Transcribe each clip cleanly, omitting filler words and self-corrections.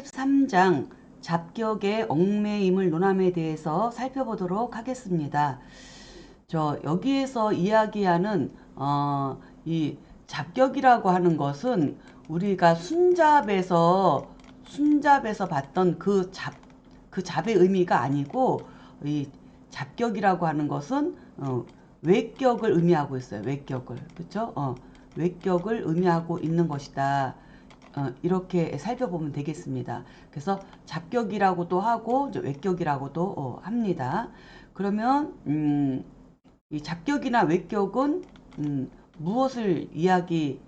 13장 잡격의 얽매임을 논함에 대해서 살펴보도록 하겠습니다. 여기에서 이야기하는 이 잡격이라고 하는 것은 우리가 순잡에서 봤던 그 잡의 의미가 아니고, 이 잡격이라고 하는 것은 외격을 의미하고 있어요. 외격을. 그쵸? 외격을 의미하고 있는 것이다. 이렇게 살펴보면 되겠습니다. 그래서 잡격이라고도 하고 외격이라고도 합니다. 그러면 이 잡격이나 외격은 무엇을 이야기하는가?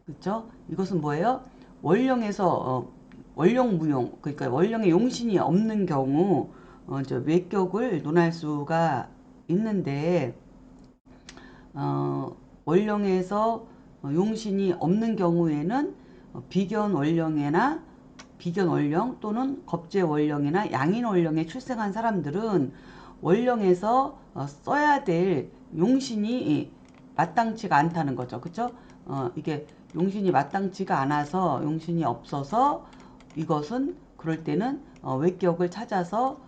그렇죠? 이것은 뭐예요? 원령에서 원령무용, 그러니까 원령의 용신이 없는 경우 외격을 논할 수가 있는데, 원령에서 용신이 없는 경우에는 비견원령 또는 겁재원령이나 양인원령에 출생한 사람들은 원령에서 써야 될 용신이 마땅치가 않다는 거죠. 그쵸? 이게 용신이 마땅치가 않아서, 용신이 없어서 이것은 그럴 때는 외격을 찾아서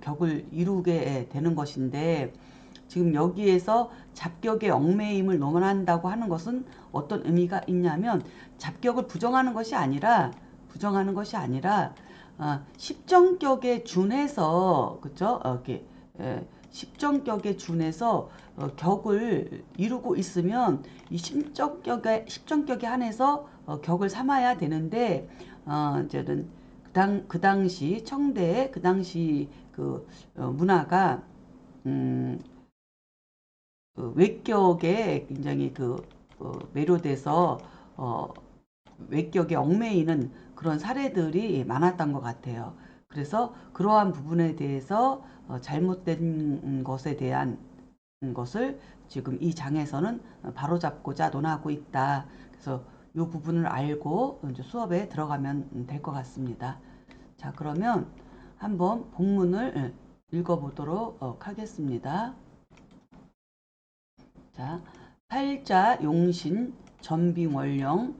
격을 이루게 되는 것인데, 지금 여기에서 잡격의 얽매임을 논한다고 하는 것은 어떤 의미가 있냐면, 잡격을 부정하는 것이 아니라 십정격에 준해서, 그쵸? 이렇게 십정격에 준해서 격을 이루고 있으면 이 십정격에 한해서 격을 삼아야 되는데, 이제는 그 당시 청대의 그 당시 문화가 외격에 굉장히 매료돼서 외격에 얽매이는 그런 사례들이 많았던 것 같아요. 그래서 그러한 부분에 대해서 잘못된 것에 대한 것을 지금 이 장에서는 바로잡고자 논하고 있다. 그래서 이 부분을 알고 이제 수업에 들어가면 될 것 같습니다. 자, 그러면 한번 본문을 읽어보도록 하겠습니다. 자, 팔자 용신 전빙원령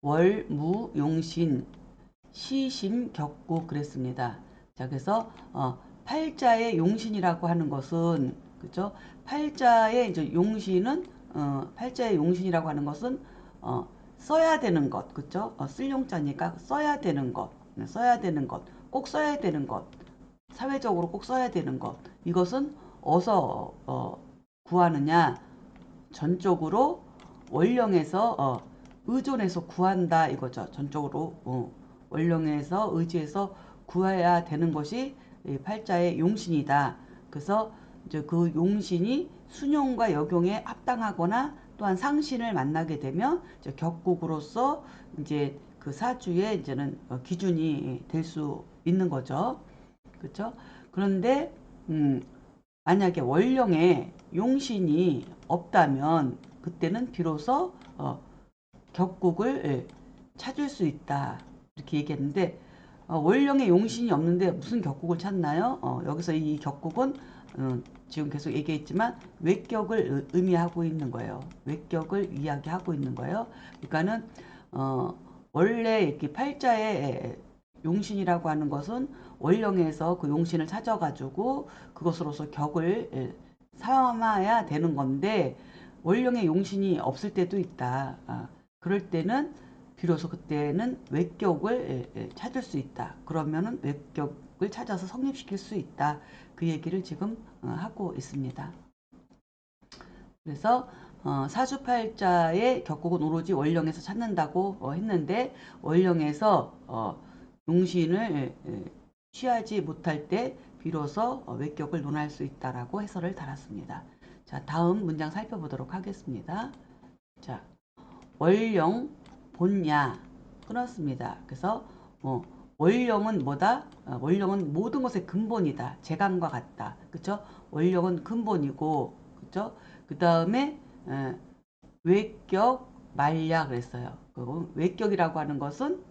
월무용신 시심격구 그랬습니다. 자, 그래서 팔자의 용신이라고 하는 것은, 그죠? 팔자의 용신이라고 하는 것은 써야 되는 것, 그죠? 쓸 용자니까 써야 되는 것, 꼭 써야 되는 것, 사회적으로 꼭 써야 되는 것. 이것은 어디서 구하느냐? 전적으로 원령에서 의존해서 구한다 이거죠. 전적으로 원령에서 의지해서 구해야 되는 것이 팔자의 용신이다. 그래서 이제 그 용신이 순용과 역용에 합당하거나 또한 상신을 만나게 되면 이제 격국으로서 이제 그 사주의 이제는 기준이 될 수 있는 거죠. 그렇죠? 그런데 만약에 원령에 용신이 없다면 그때는 비로소 격국을 찾을 수 있다. 이렇게 얘기했는데, 원령에 용신이 없는데 무슨 격국을 찾나요? 여기서 이 격국은 지금 계속 얘기했지만 외격을 의미하고 있는 거예요. 외격을 이야기하고 있는 거예요. 그러니까는 원래 이렇게 팔자에 용신이라고 하는 것은 원령에서 그 용신을 찾아가지고 그것으로서 격을 삼아야 되는 건데, 원령의 용신이 없을 때도 있다. 그럴 때는 비로소 그때는 외격을 찾을 수 있다. 그러면은 외격을 찾아서 성립시킬 수 있다. 그 얘기를 지금 하고 있습니다. 그래서 사주팔자의 격국은 오로지 원령에서 찾는다고 했는데, 원령에서 용신을 취하지 못할 때 비로소 외격을 논할 수 있다라고 해설을 달았습니다. 자, 다음 문장 살펴보도록 하겠습니다. 자, 원령 본야 끊었습니다. 그래서 원령은 뭐다? 원령은 모든 것의 근본이다. 재간과 같다. 그쵸? 원령은 근본이고, 그쵸? 그 다음에 외격 말야 그랬어요. 외격이라고 하는 것은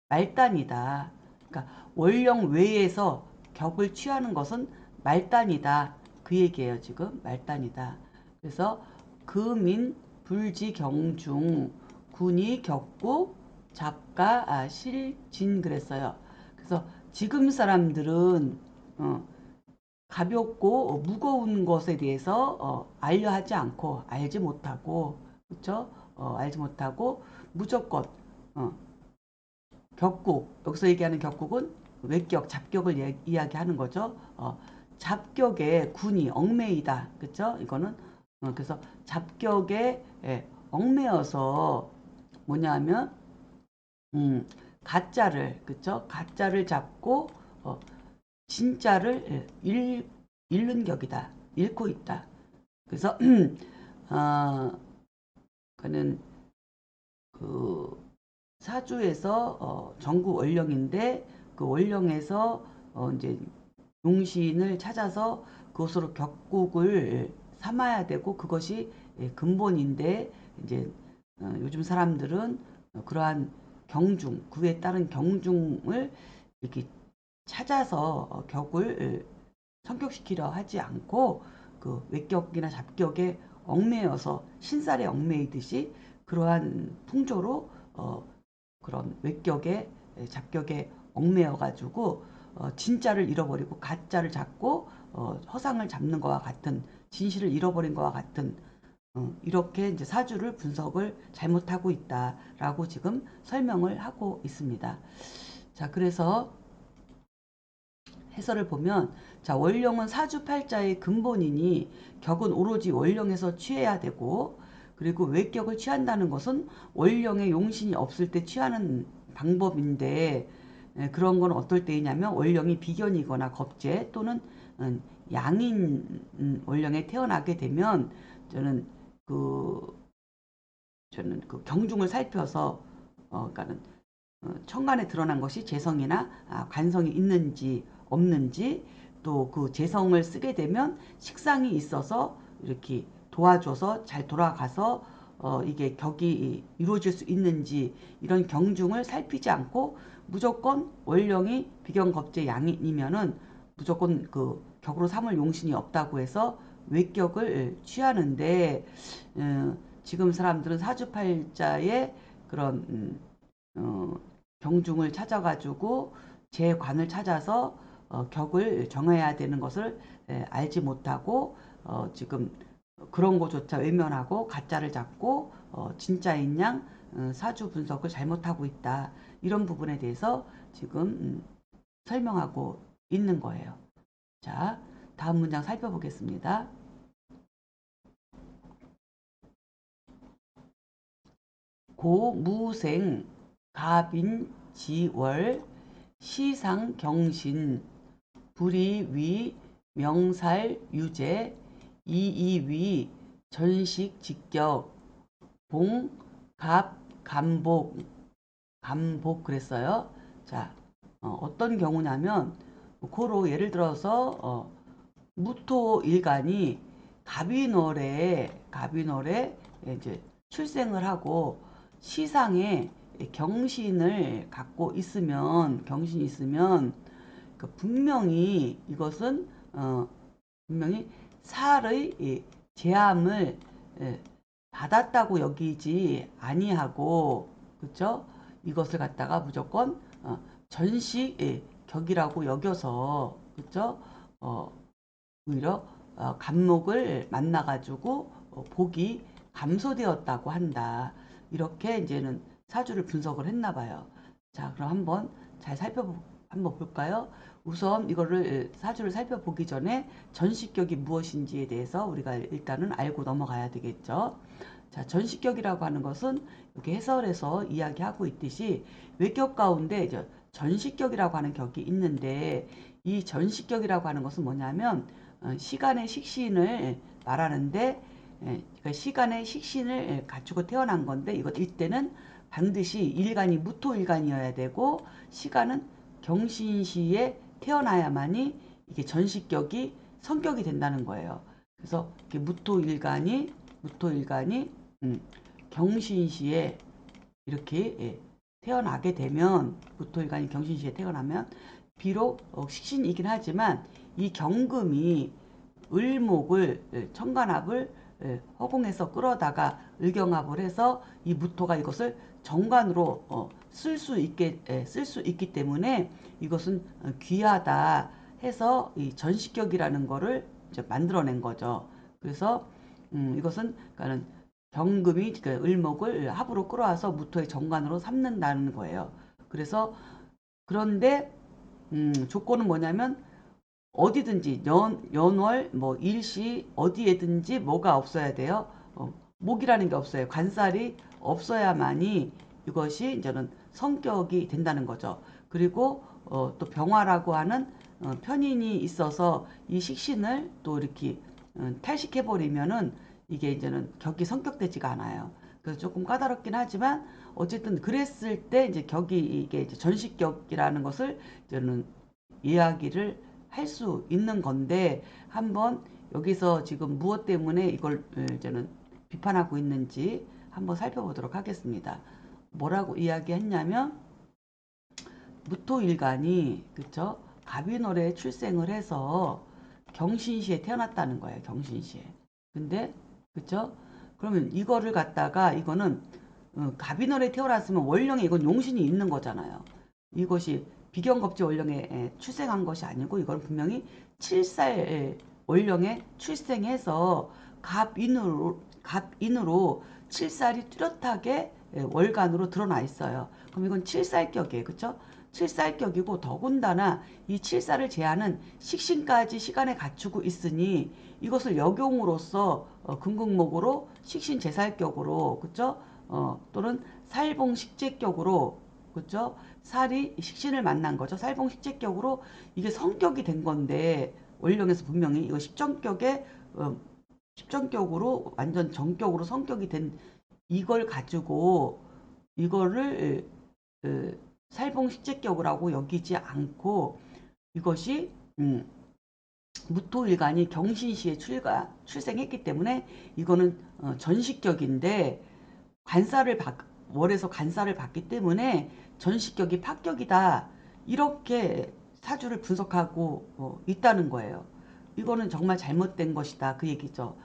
말단이다. 그러니까 원령 외에서 격을 취하는 것은 말단이다. 그 얘기예요. 지금 말단이다. 그래서 금인 불지 경중 군이 격국 잡가 실진 그랬어요. 그래서 지금 사람들은 가볍고 무거운 것에 대해서 알려 하지 않고 알지 못하고 그렇죠? 알지 못하고 무조건 어, 격국 여기서 얘기하는 격국은 외격 잡격을 이야기하는 거죠. 잡격에 군이 얽매이다 그렇죠? 이거는 그래서 잡격에 얽매여서 뭐냐면 가짜를 그쵸? 가짜를 잡고 진짜를 잃는 격이다. 잃고 있다. 그래서 그는 그 사주에서 전국 원령인데 그 원령에서 이제 용신을 찾아서 그것으로 격국을 삼아야 되고 그것이 근본인데 이제 요즘 사람들은 그러한 경중, 그에 따른 경중을 이렇게 찾아서 격을 성격시키려 하지 않고 그 외격이나 잡격에 얽매여서 신살에 얽매이듯이 그러한 풍조로 그런 외격에 잡격에 얽매여 가지고 진짜를 잃어버리고 가짜를 잡고 허상을 잡는 것과 같은 진실을 잃어버린 것과 같은 이렇게 이제 사주를 분석을 잘못하고 있다라고 지금 설명을 하고 있습니다. 자, 그래서 해설을 보면 자, 원령은 사주팔자의 근본이니 격은 오로지 원령에서 취해야 되고 그리고 외격을 취한다는 것은 원령의 용신이 없을 때 취하는 방법인데 그런 건 어떨 때이냐면 원령이 비견이거나 겁재 또는 양인 원령에 태어나게 되면 저는 그 그 경중을 살펴서 그러니까는 천간에 드러난 것이 재성이나 관성이 있는지 없는지 또 그 재성을 쓰게 되면 식상이 있어서 이렇게 도와줘서 잘 돌아가서 이게 격이 이루어질 수 있는지 이런 경중을 살피지 않고 무조건 원령이 비견겁재 양이면은 무조건 그 격으로 삼을 용신이 없다고 해서 외격을 취하는데 지금 사람들은 사주팔자에 그런 경중을 찾아가지고 제 관을 찾아서 격을 정해야 되는 것을 알지 못하고 지금 그런 것조차 외면하고 가짜를 잡고 진짜인 양 사주 분석을 잘못하고 있다. 이런 부분에 대해서 지금 설명하고 있는 거예요. 자, 다음 문장 살펴보겠습니다. 고무생 갑인지월 시상경신 불이위 명살유제 이이위 전식직격 봉갑감복 감복 그랬어요. 자, 어떤 경우냐면 고로 예를 들어서 무토일간이 갑인월에 이제 출생을 하고 시상에 경신을 갖고 있으면 경신이 있으면 분명히 이것은 분명히 살의 제함을 받았다고 여기지 아니하고 그렇죠? 이것을 갖다가 무조건 전식 격이라고 여겨서 그렇죠? 오히려 간목을 만나가지고 복이 감소되었다고 한다. 이렇게 이제는 사주를 분석을 했나 봐요. 자, 그럼 한번 잘 한번 볼까요? 우선 이거를 사주를 살펴보기 전에 전식격이 무엇인지에 대해서 우리가 일단은 알고 넘어가야 되겠죠. 자, 전식격이라고 하는 것은 이렇게 해설에서 이야기하고 있듯이 외격 가운데 이제 전식격이라고 하는 격이 있는데 이 전식격이라고 하는 것은 뭐냐면 시간의 식신을 말하는데 그러니까 시간의 식신을 갖추고 태어난 건데 이때는 반드시 일간이 무토일간이어야 되고 시간은 경신시에 태어나야만이 이게 전식격이 성격이 된다는 거예요. 그래서 이렇게 무토일간이 경신시에 이렇게 태어나게 되면 무토일간이 경신시에 태어나면 비록 식신이긴 하지만 이 경금이 을목을 천간합을 허공에서 끌어다가 을경합을 해서 이 무토가 이것을 정관으로 쓸 수 있기 때문에 이것은 귀하다 해서 이 전식격이라는 거를 이제 만들어낸 거죠. 그래서 이것은 그러니까는 경금이 그 을목을 합으로 끌어와서 무토의 정관으로 삼는다는 거예요. 그래서 그런데 조건은 뭐냐면 어디든지 연월 뭐 일시 어디에든지 뭐가 없어야 돼요. 목이라는 게 없어요. 관살이 없어야만이 이것이 이제는 성격이 된다는 거죠. 그리고 또 병화라고 하는 편인이 있어서 이 식신을 또 이렇게 탈식해 버리면은 이게 이제는 격이 성격되지가 않아요. 그래서 조금 까다롭긴 하지만 어쨌든 그랬을 때 이제 격이 이게 이제 전식격이라는 것을 이제는 이야기를 할 수 있는 건데 한번 여기서 지금 무엇 때문에 이걸 이제는 비판하고 있는지 한번 살펴보도록 하겠습니다. 뭐라고 이야기했냐면 무토일간이 그쵸 갑인월에 출생을 해서 경신시에 태어났다는 거예요. 경신시에. 근데 그쵸? 그러면 이거를 갖다가 이거는 갑인월에 태어났으면 월령에 이건 용신이 있는 거잖아요. 이것이 비견겁지 월령에 출생한 것이 아니고 이건 분명히 7살 월령에 출생해서 갑인으로 7살이 뚜렷하게 월간으로 드러나 있어요. 그럼 이건 7살격이에요. 그쵸? 7살격이고 더군다나 이 7살을 제하는 식신까지 시간에 갖추고 있으니 이것을 역용으로서 금극목으로 식신제살격으로 그쵸? 또는 살봉식재격으로 그쵸? 살이 식신을 만난 거죠. 살봉식재격으로 이게 성격이 된 건데 월령에서 분명히 이거 십정격으로 완전 정격으로 성격이 된 이걸 가지고 이거를 살봉식재격이라고 여기지 않고 이것이 무토일간이 경신시에 출생했기 때문에 이거는 전식격인데 월에서 간살을 받기 때문에 전식격이 파격이다. 이렇게 사주를 분석하고 있다는 거예요. 이거는 정말 잘못된 것이다. 그 얘기죠.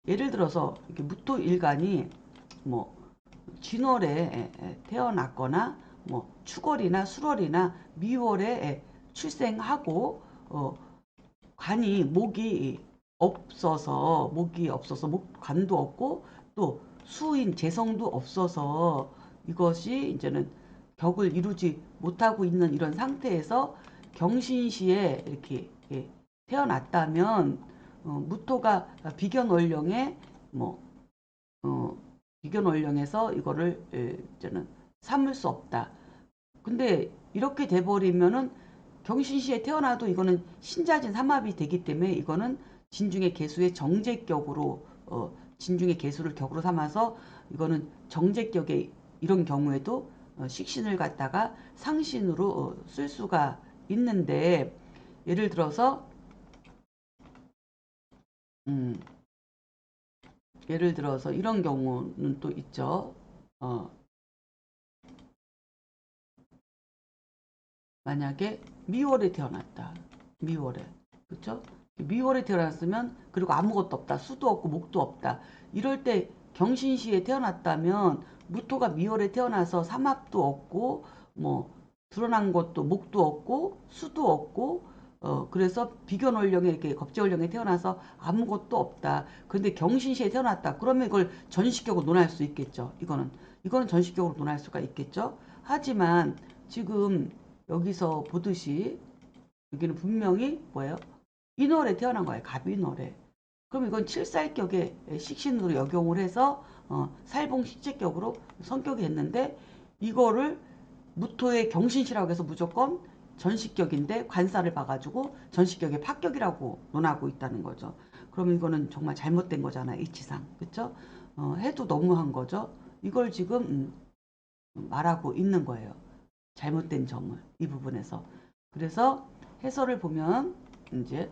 예를 들어서 이렇게 무토일간이 뭐 진월에 태어났거나 뭐 축월이나 술월이나 미월에 출생하고 간이 목이 없어서 목관도 없고 또 수인 재성도 없어서 이것이 이제는 격을 이루지 못하고 있는 이런 상태에서 경신시에 이렇게 태어났다면 무토가 비견월령에 뭐 비견월령에서 이거를 이제는 삼을 수 없다. 근데 이렇게 돼버리면은 경신시에 태어나도 이거는 신자진 삼합이 되기 때문에 이거는 진중의 개수의 정제격으로 진중의 개수를 격으로 삼아서 이거는 정제격의 이런 경우에도 식신을 갖다가 상신으로 쓸 수가 있는데 예를 들어서 이런 경우는 또 있죠. 만약에 미월에 태어났다. 미월에. 그쵸? 미월에 태어났으면 그리고 아무것도 없다. 수도 없고 목도 없다. 이럴 때 경신시에 태어났다면 무토가 미월에 태어나서 삼합도 없고 뭐 드러난 것도 목도 없고 수도 없고 그래서 비견월령에 이렇게 겁재월령에 태어나서 아무것도 없다. 그런데 경신시에 태어났다. 그러면 이걸 전식격으로 논할 수 있겠죠. 이거는 전식격으로 논할 수가 있겠죠. 하지만 지금 여기서 보듯이 여기는 분명히 뭐예요? 인월에 태어난 거예요. 갑인월에. 그럼 이건 칠살격의 식신으로 역용을 해서 살봉식재격으로 성격이 됐는데 이거를 무토의 경신시라고 해서 무조건 전식격인데 관사를 봐가지고 전식격의 파격이라고 논하고 있다는 거죠. 그럼 이거는 정말 잘못된 거잖아요. 이치상. 그쵸? 해도 너무한 거죠. 이걸 지금 말하고 있는 거예요. 잘못된 점을 이 부분에서. 그래서 해설을 보면 이제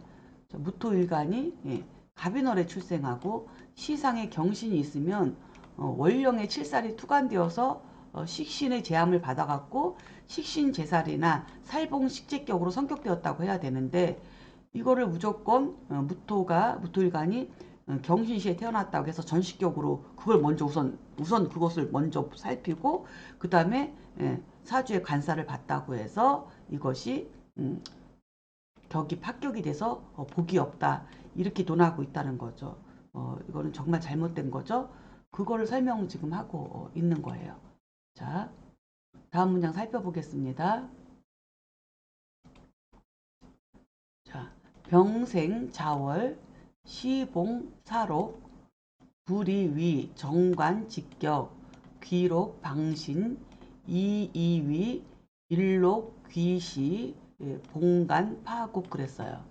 무토일간이 갑인월에 출생하고 시상에 경신이 있으면 월령의 7살이 투간되어서 식신의 제함을 받아갖고 식신제살이나 살봉식재격으로 성격되었다고 해야 되는데 이거를 무조건 무토일간이 경신시에 태어났다고 해서 전식격으로 그걸 먼저 우선 그것을 먼저 살피고 그 다음에 사주의 관사를 받다고 해서 이것이 격이 파격이 돼서 복이 없다 이렇게 논하고 있다는 거죠. 이거는 정말 잘못된 거죠. 그거를 설명을 지금 하고 있는 거예요. 자, 다음 문장 살펴보겠습니다. 자, 병생 자월 시봉 사록 불이위 정관 직격 귀록 방신 이이위 일록 귀시 봉간 파국 그랬어요.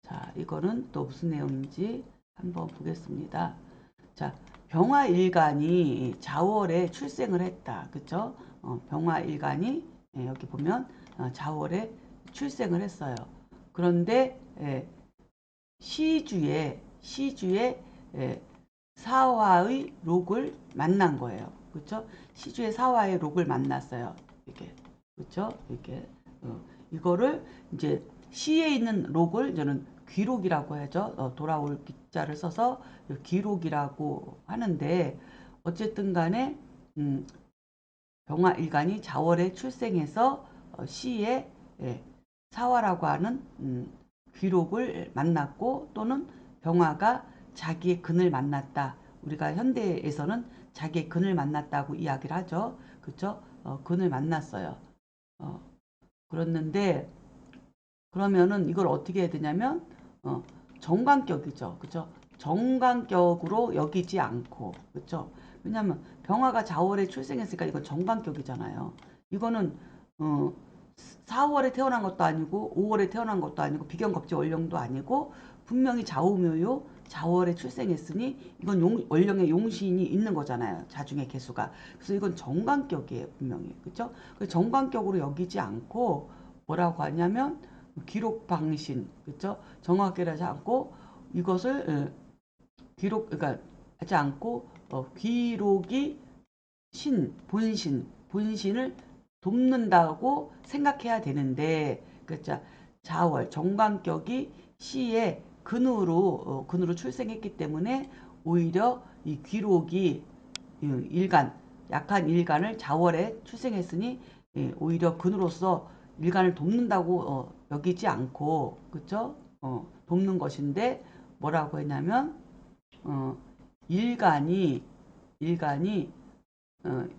자, 이거는 또 무슨 내용인지 한번 보겠습니다. 자, 병화일간이 자월에 출생을 했다. 그쵸? 병화일간이 여기 보면 자월에 출생을 했어요. 그런데 시주에 사화의 록을 만난 거예요. 그쵸? 시주의 사화의 록을 만났어요. 이렇게. 그쵸? 이렇게. 이거를 이제 시에 있는 록을 저는 귀록이라고 하죠. 돌아올 기자를 써서 귀록이라고 하는데 어쨌든 간에 병화일간이 자월에 출생해서 시에 사화라고 하는 귀록을 만났고 또는 병화가 자기의 근을 만났다. 우리가 현대에서는 자기의 근을 만났다고 이야기를 하죠. 그쵸? 근을 만났어요. 그랬는데 그러면은 이걸 어떻게 해야 되냐면 정관격이죠. 그쵸? 정관격으로 여기지 않고 그쵸? 왜냐면 병화가 자월에 출생했으니까 이건 정관격이잖아요. 이거는 4월에 태어난 것도 아니고 5월에 태어난 것도 아니고 비견겁지 월령도 아니고 분명히 자오묘요 자월에 출생했으니 이건 월령의 용신이 있는 거잖아요. 자중의 개수가. 그래서 이건 정관격이에요. 분명히. 그쵸? 정관격으로 여기지 않고 뭐라고 하냐면 기록방신. 그쵸? 정확하게 하지 않고 이것을 그러니까 하지 않고 기록이 본신을 돕는다고 생각해야 되는데, 그렇죠? 자월, 정관격이 시의 근으로 출생했기 때문에 오히려 이 귀록이 일간, 약한 일간을 자월에 출생했으니 오히려 근으로서 일간을 돕는다고 여기지 않고, 그쵸? 돕는 것인데 뭐라고 했냐면 일간이 일간의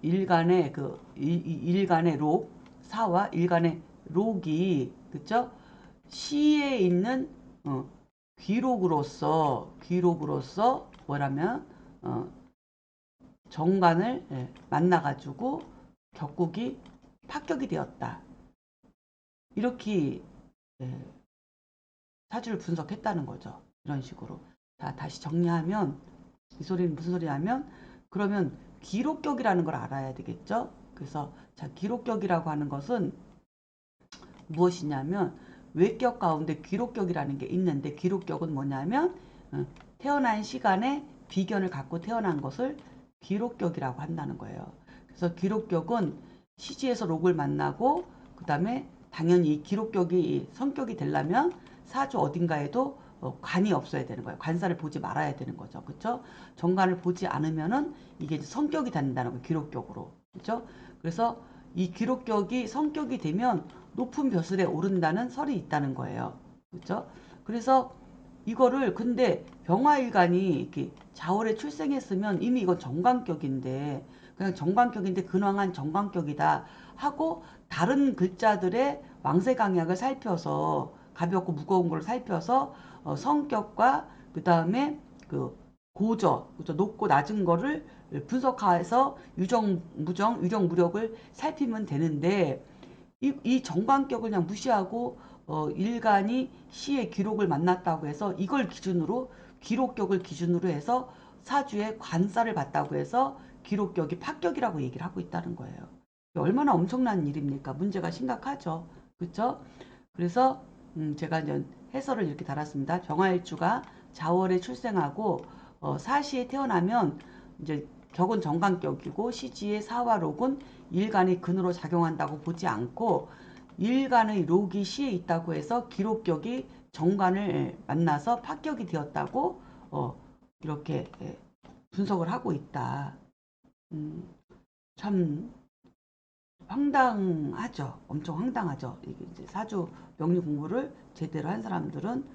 일간의 록 사와 일간의 록이 그쵸? 시에 있는 귀록으로서 뭐라면 정관을 만나가지고 격국이 파격이 되었다. 이렇게 사주를 분석했다는 거죠. 이런 식으로. 다시 정리하면 이 소리는 무슨 소리냐면 그러면 기록격이라는 걸 알아야 되겠죠. 그래서 자 기록격이라고 하는 것은 무엇이냐면 외격 가운데 기록격이라는 게 있는데 기록격은 뭐냐면 태어난 시간에 비견을 갖고 태어난 것을 기록격이라고 한다는 거예요. 그래서 기록격은 시지에서 록을 만나고 그 다음에 당연히 이 기록격이 성격이 되려면 사주 어딘가에도 관이 없어야 되는 거예요. 관사를 보지 말아야 되는 거죠. 그렇죠? 정관을 보지 않으면은 이게 성격이 된다는 거예요. 기록격으로. 그렇죠? 그래서 이 기록격이 성격이 되면 높은 벼슬에 오른다는 설이 있다는 거예요. 그렇죠? 그래서 이거를 근데 병화일간이 이렇게 자월에 출생했으면 이미 이건 정관격인데 그냥 정관격인데 근황한 정관격이다 하고 다른 글자들의 왕세강약을 살펴서 가볍고 무거운 걸 살펴서 성격과 그 다음에 그 고저, 그죠? 높고 낮은 거를 분석해서 유정, 무정, 유정, 무력을 살피면 되는데 이 정관격을 그냥 무시하고 일간이 시의 기록을 만났다고 해서 이걸 기준으로 기록격을 기준으로 해서 사주의 관사를 봤다고 해서 기록격이 파격이라고 얘기를 하고 있다는 거예요. 얼마나 엄청난 일입니까? 문제가 심각하죠. 그렇죠? 그래서 제가 이제 해설을 이렇게 달았습니다. 병화일주가 자월에 출생하고 사시에 태어나면 이제 격은 정관격이고 시지의 사화록은 일간의 근으로 작용한다고 보지 않고 일간의 록이 시에 있다고 해서 기록격이 정관을 만나서 파격이 되었다고 이렇게 분석을 하고 있다. 참 황당하죠. 엄청 황당하죠. 이게 이제 사주 명리 공부를 제대로 한 사람들은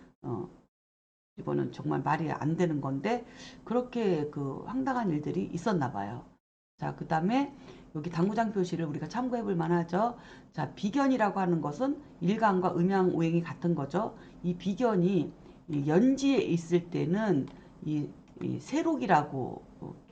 이거는 정말 말이 안 되는 건데 그렇게 그 황당한 일들이 있었나 봐요. 자, 그 다음에 여기 당구장 표시를 우리가 참고해 볼 만하죠. 자, 비견이라고 하는 것은 일간과 음양오행이 같은 거죠. 이 비견이 이 연지에 있을 때는 이 세록이라고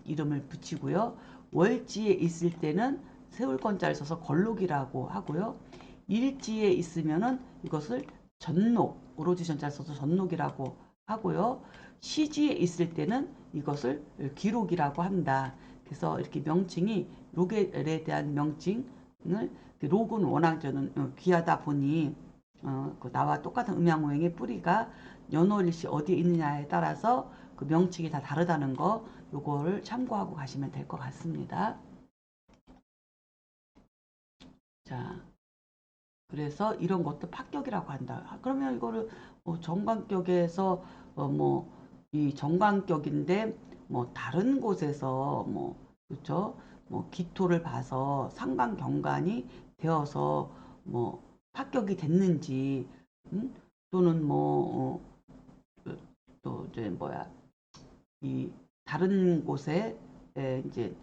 이름을 붙이고요. 월지에 있을 때는 세울건자를 써서 걸록이라고 하고요. 일지에 있으면은 이것을 전록, 오로지 전자를 써서 전록이라고 하고요. 시지에 있을 때는 이것을 기록이라고 한다. 그래서 이렇게 명칭이 록에 대한 명칭을 록은 워낙 저는 귀하다 보니 그 나와 똑같은 음양오행의 뿌리가 연월일시 어디에 있느냐에 따라서 그 명칭이 다 다르다는 거 요거를 참고하고 가시면 될 것 같습니다. 자, 그래서 이런 것도 합격이라고 한다. 그러면 이거를 정관격에서 뭐 이 정관격인데 뭐 다른 곳에서 뭐 그렇죠? 뭐 기토를 봐서 상관경관이 되어서 뭐 합격이 됐는지 또는 뭐 또 이제 뭐야 이 다른 곳에 이제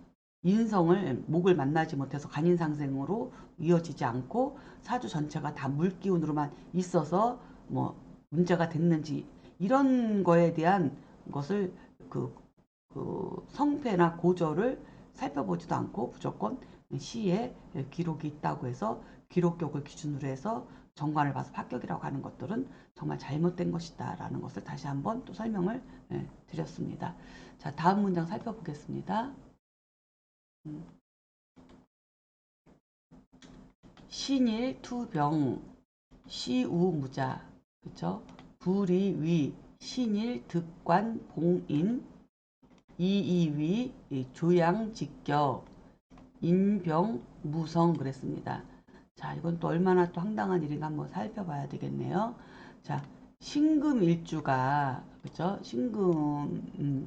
인성을 목을 만나지 못해서 간인상생으로 이어지지 않고 사주 전체가 다 물기운으로만 있어서 뭐 문제가 됐는지 이런 거에 대한 것을 그, 그 성패나 고절을 살펴보지도 않고 무조건 시에 기록이 있다고 해서 기록격을 기준으로 해서 정관을 봐서 합격이라고 하는 것들은 정말 잘못된 것이다 라는 것을 다시 한번 또 설명을 드렸습니다. 자, 다음 문장 살펴보겠습니다. 신일 투병 시우무자 그쵸? 불이위 신일 득관 봉인 이이위 조양직격 인병 무성 그랬습니다. 자, 이건 또 얼마나 또 황당한 일인가 한번 살펴봐야 되겠네요. 자, 신금일주가 그죠? 신금일주가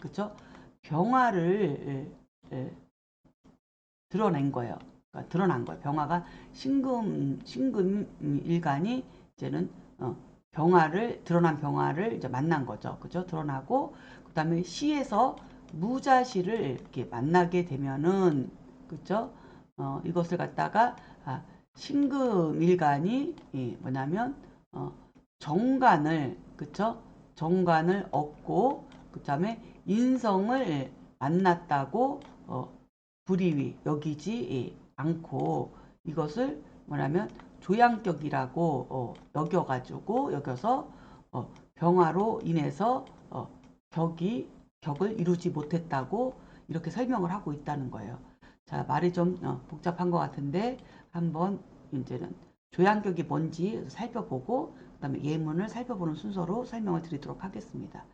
그죠? 병화를 드러낸 거예요. 그러니까 드러난 거예요. 병화가 신금일간이 이제는 병화를 드러난 병화를 이제 만난 거죠. 그죠? 드러나고 그다음에 시에서 무자시를 이렇게 만나게 되면은 그죠? 이것을 갖다가 신금일간이 뭐냐면 정관을 그쵸? 정관을 얻고 그다음에 인성을 만났다고 불이위 여기지 않고 이것을 뭐냐면 조양격이라고 여겨서 병화로 인해서 격을 이루지 못했다고 이렇게 설명을 하고 있다는 거예요. 자, 말이 좀 복잡한 것 같은데 한번 이제는 조양격이 뭔지 살펴보고 그다음에 예문을 살펴보는 순서로 설명을 드리도록 하겠습니다.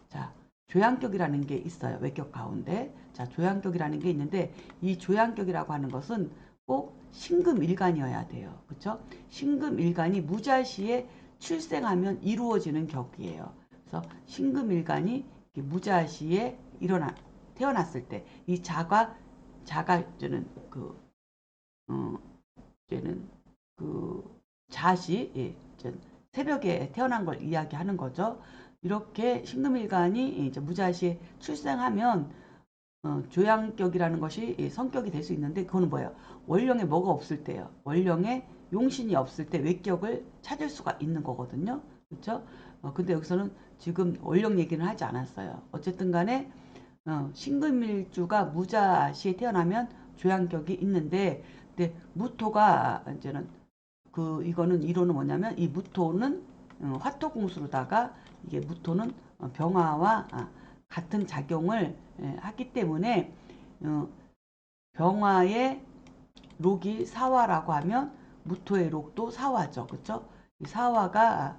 자, 조양격이라는 게 있어요. 외격 가운데. 자, 조양격이라는 게 있는데 이 조양격이라고 하는 것은 꼭 신금일간이어야 돼요. 그렇죠? 신금일간이 무자시에 출생하면 이루어지는 격이에요. 그래서 신금일간이 무자시에 태어났을 때 이 자가 저는 이제는 그 자시 새벽에 태어난 걸 이야기하는 거죠. 이렇게 신금일간이 이제 무자시에 출생하면 조양격이라는 것이 성격이 될 수 있는데 그거는 뭐예요? 월령에 뭐가 없을 때요. 월령에 용신이 없을 때 외격을 찾을 수가 있는 거거든요. 그렇죠? 근데 여기서는 지금 월령 얘기는 하지 않았어요. 어쨌든 간에 신금일주가 무자시에 태어나면 조양격이 있는데 근데 무토가 이제는 이거는 이론은 뭐냐면 이 무토는 화토공수로다가 이게 무토는 병화와 같은 작용을 하기 때문에 병화의 록이 사화라고 하면 무토의 록도 사화죠. 그렇죠? 이 사화가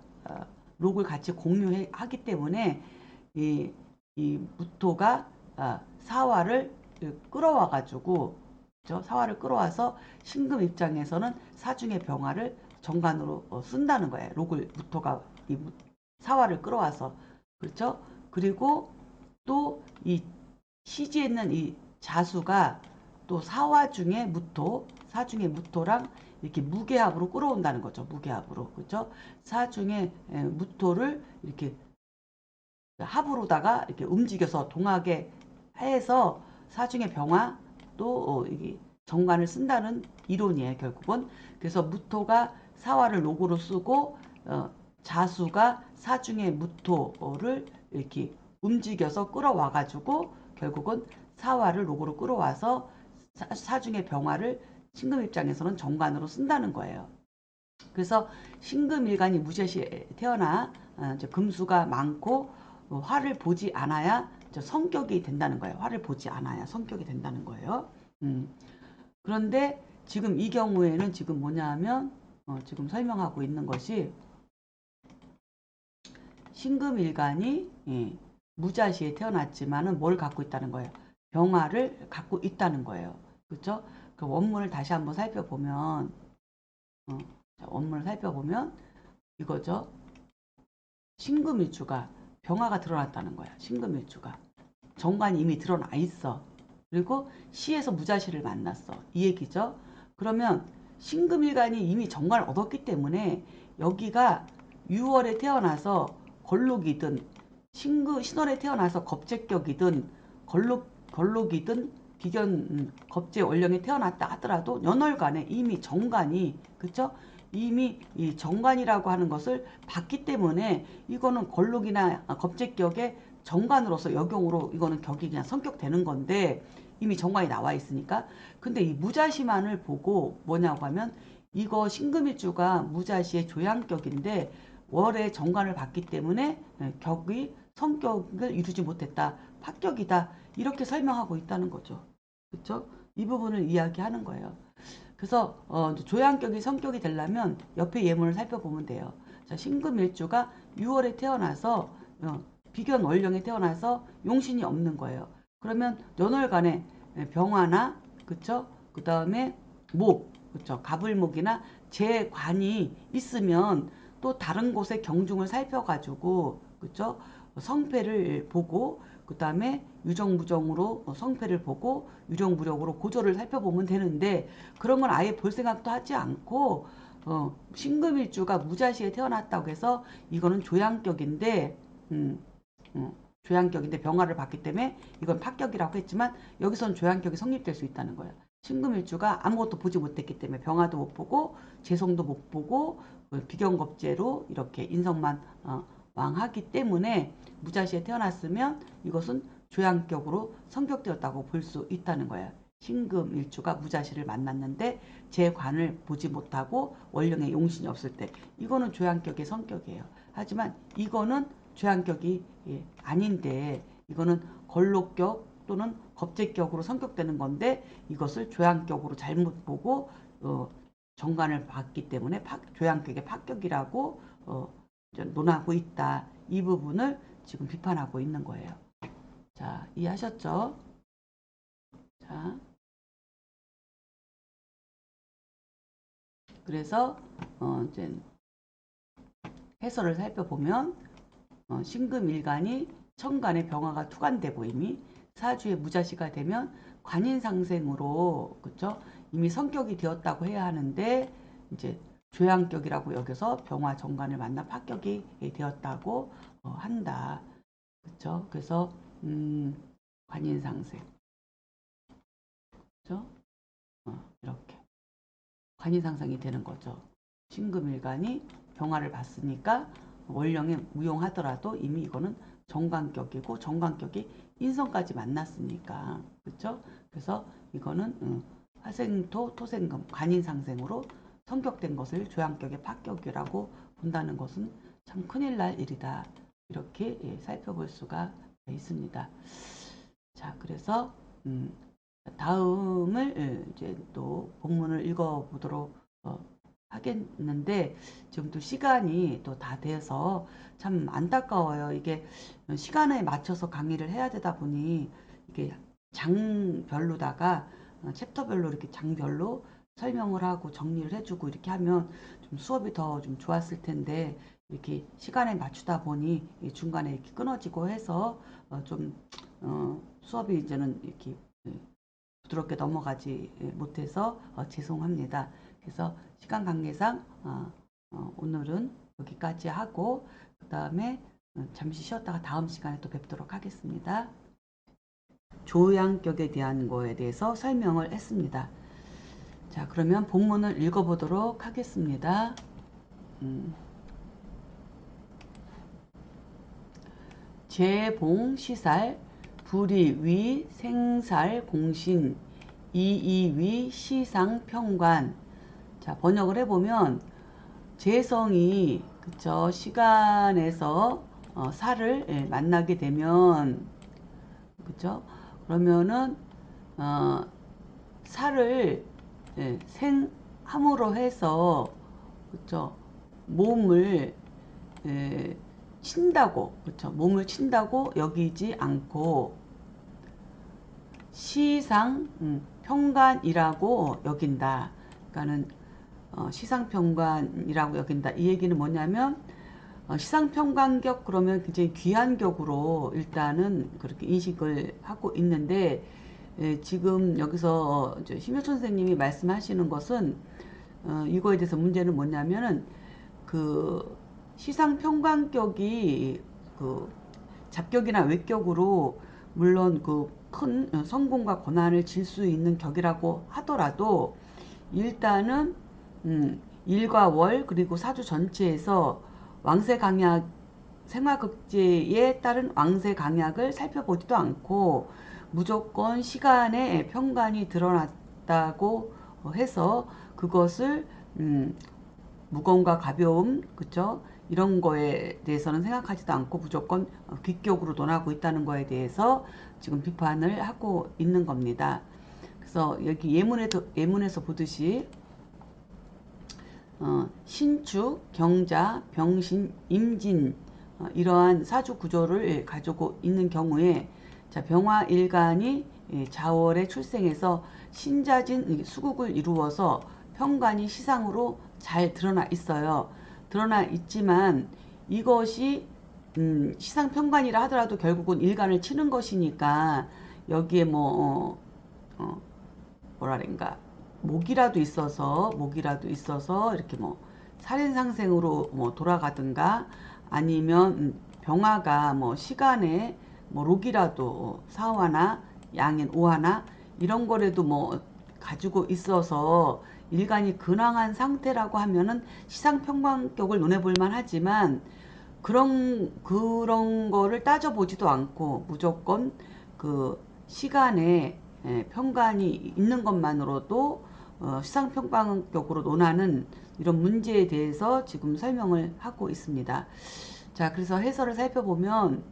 록을 같이 공유하기 때문에 이 무토가 사화를 끌어와 가지고 그렇죠? 사화를 끌어와서 신금 입장에서는 사중의 병화를 정관으로 쓴다는 거예요. 록을 무토가 이 사화를 끌어와서 그렇죠? 그리고 또 이 시지에 있는 이 자수가 또 사화 중에 무토, 사중의 무토랑 이렇게 무게합으로 끌어온다는 거죠. 무게합으로. 그죠? 사중의 무토를 이렇게 합으로다가 이렇게 움직여서 동하게 해서 사중의 병화 또 이게 정관을 쓴다는 이론이에요. 결국은. 그래서 무토가 사화를 로고로 쓰고 자수가 사중의 무토를 이렇게 움직여서 끌어와 가지고 결국은 사화를 로고로 끌어와서 사중의 병화를 신금 입장에서는 정관으로 쓴다는 거예요. 그래서 신금일간이 무자시에 태어나 이제 금수가 많고 화를 보지 않아야 성격이 된다는 거예요. 화를 보지 않아야 성격이 된다는 거예요. 그런데 지금 이 경우에는 지금 뭐냐 하면 지금 설명하고 있는 것이 신금일간이 무자시에 태어났지만은 뭘 갖고 있다는 거예요. 병화를 갖고 있다는 거예요. 그렇죠? 그 원문을 다시 한번 살펴보면 원문을 살펴보면 이거죠. 신금일주가 병화가 드러났다는 거야. 신금일주가. 정관이 이미 드러나 있어. 그리고 시에서 무자시를 만났어. 이 얘기죠. 그러면 신금일간이 이미 정관을 얻었기 때문에 여기가 6월에 태어나서 걸록이든 신월에 태어나서 겁재격이든 걸록이든 비견 겁재 월령에 태어났다 하더라도 연월간에 이미 정관이 그쵸? 이미 이 정관이라고 하는 것을 봤기 때문에 이거는 걸록이나 겁재격의 정관으로서 역용으로 이거는 격이 그냥 성격되는 건데 이미 정관이 나와 있으니까. 근데 이 무자시만을 보고 뭐냐고 하면 이거 신금일주가 무자시의 조양격인데 월에 정관을 봤기 때문에 격이 성격을 이루지 못했다. 파격이다. 이렇게 설명하고 있다는 거죠. 그렇죠? 이 부분을 이야기하는 거예요. 그래서 조양격이 성격이 되려면 옆에 예문을 살펴보면 돼요. 자, 신금일주가 6월에 태어나서 비견 월령에 태어나서 용신이 없는 거예요. 그러면 연월간에 병화나 그쵸? 그 다음에 목, 그쵸? 가불목이나 재관이 있으면 또 다른 곳의 경중을 살펴가지고 그쵸? 성패를 보고 그 다음에 유정무정으로 성패를 보고 유정무력으로 고조를 살펴보면 되는데 그런 건 아예 볼 생각도 하지 않고 신금일주가 무자시에 태어났다고 해서 이거는 조양격인데 조양격인데 병화를 봤기 때문에 이건 파격이라고 했지만 여기서는 조양격이 성립될 수 있다는 거예요. 신금일주가 아무것도 보지 못했기 때문에 병화도 못 보고 재성도 못 보고 비견겁재로 이렇게 인성만 왕하기 때문에 무자시에 태어났으면 이것은 조양격으로 성격되었다고 볼 수 있다는 거예요. 신금일주가 무자시를 만났는데 제 관을 보지 못하고 월령에 용신이 없을 때 이거는 조양격의 성격이에요. 하지만 이거는 조양격이 아닌데 이거는 걸록격 또는 겁재격으로 성격되는 건데 이것을 조양격으로 잘못 보고 정관을 봤기 때문에 조양격의 파격이라고 논하고 있다. 이 부분을 지금 비판하고 있는 거예요. 자, 이해하셨죠? 자, 그래서 이제 해설을 살펴보면 신금일간이 천간에 병화가 투관되고 이미 사주의 무자시가 되면 관인상생으로 그쵸? 이미 성격이 되었다고 해야 하는데 이제 조양격이라고 여겨서 병화 정관을 만나 파격이 되었다고 한다. 그쵸? 그래서 관인상생 그쵸? 이렇게 관인상생이 되는 거죠. 신금일간이 병화를 봤으니까 월령에 무용하더라도 이미 이거는 정관격이고 정관격이 인성까지 만났으니까 그렇죠? 그래서 이거는 화생토 토생금 관인상생으로 성격된 것을 조양격의 파격이라고 본다는 것은 참 큰일 날 일이다. 이렇게 살펴볼 수가 있습니다. 자, 그래서 다음을 이제 또 본문을 읽어보도록 하겠는데 지금 또 시간이 또 다 돼서 참 안타까워요. 이게 시간에 맞춰서 강의를 해야 되다 보니 이게 장별로다가 챕터별로 이렇게 장별로 설명을 하고 정리를 해주고 이렇게 하면 좀 수업이 더 좀 좋았을 텐데 이렇게 시간에 맞추다 보니 중간에 이렇게 끊어지고 해서 좀 수업이 이제는 이렇게 부드럽게 넘어가지 못해서 죄송합니다. 그래서 시간 관계상 오늘은 여기까지 하고 그 다음에 잠시 쉬었다가 다음 시간에 또 뵙도록 하겠습니다. 조양격에 대한 거에 대해서 설명을 했습니다. 자, 그러면 본문을 읽어보도록 하겠습니다. 재봉 시살 불이위 생살 공신 이이위 시상 평관. 자, 번역을 해보면 재성이 그쵸 시간에서 살을 만나게 되면 그쵸 그러면은 살을 생함으로 해서 그쵸 몸을 친다고 그쵸 몸을 친다고 여기지 않고 시상 평관이라고 여긴다. 그러니까는 시상평관이라고 여긴다. 이 얘기는 뭐냐면 시상평관격 그러면 굉장히 귀한 격으로 일단은 그렇게 인식을 하고 있는데 지금 여기서 심효천 선생님이 말씀하시는 것은 이거에 대해서 문제는 뭐냐면은 그 시상평관격이 그 잡격이나 외격으로 물론 그 큰 성공과 권한을 질 수 있는 격이라고 하더라도 일단은 일과 월 그리고 사주 전체에서 왕세 강약 생화극제에 따른 왕세 강약을 살펴보지도 않고 무조건 시간에 평관이 드러났다고 해서 그것을 무거움과 가벼움 그쵸 이런 거에 대해서는 생각하지도 않고 무조건 귀격으로 논하고 있다는 거에 대해서 지금 비판을 하고 있는 겁니다. 그래서 여기 예문에서 보듯이 신축, 경자, 병신, 임진 이러한 사주 구조를 가지고 있는 경우에 자, 병화일간이 자월에 출생해서 신자진 수국을 이루어서 평관이 시상으로 잘 드러나 있어요. 드러나 있지만 이것이 시상평관이라 하더라도 결국은 일간을 치는 것이니까 여기에 뭐라든가 목이라도 있어서 이렇게 뭐 살인상생으로 뭐 돌아가든가 아니면 병화가 뭐 시간에 뭐 록이라도 사화나 양인 오화나 이런 거라도 뭐 가지고 있어서 일간이 근황한 상태라고 하면은 시상평관격을 논해볼 만하지만 그런 거를 따져보지도 않고 무조건 그 시간에 평관이 있는 것만으로도 시상평관격으로 논하는 이런 문제에 대해서 지금 설명을 하고 있습니다. 자, 그래서 해설을 살펴보면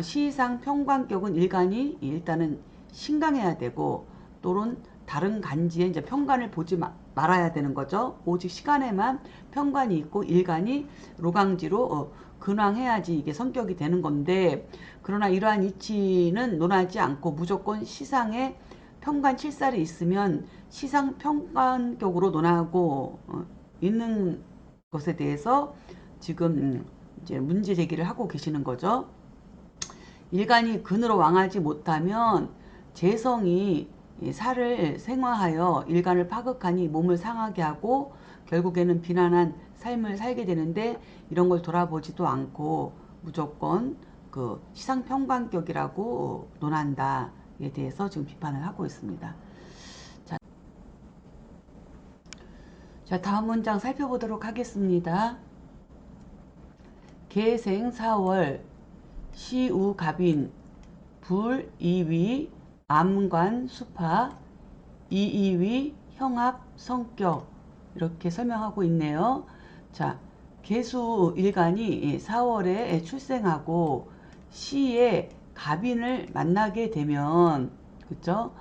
시상평관격은 일간이 일단은 신강해야 되고 또는 다른 간지에 이제 평관을 보지 말아야 되는 거죠. 오직 시간에만 평관이 있고 일간이 로강지로 근황해야지 이게 성격이 되는 건데 그러나 이러한 이치는 논하지 않고 무조건 시상에 평관 칠살이 있으면 시상 평관격으로 논하고 있는 것에 대해서 지금 이제 문제 제기를 하고 계시는 거죠. 일간이 근으로 왕하지 못하면 재성이 살을 생화하여 일간을 파극하니 몸을 상하게 하고 결국에는 비난한 삶을 살게 되는데 이런 걸 돌아보지도 않고 무조건 그 시상평관격이라고 논한다에 대해서 지금 비판을 하고 있습니다. 자, 다음 문장 살펴보도록 하겠습니다. 계생 4월 시우갑인 불이위 암관 수파 이이위 형합 성격 이렇게 설명하고 있네요. 자, 계수 일간이 4월에 출생하고 시에 갑인을 만나게 되면 그죠?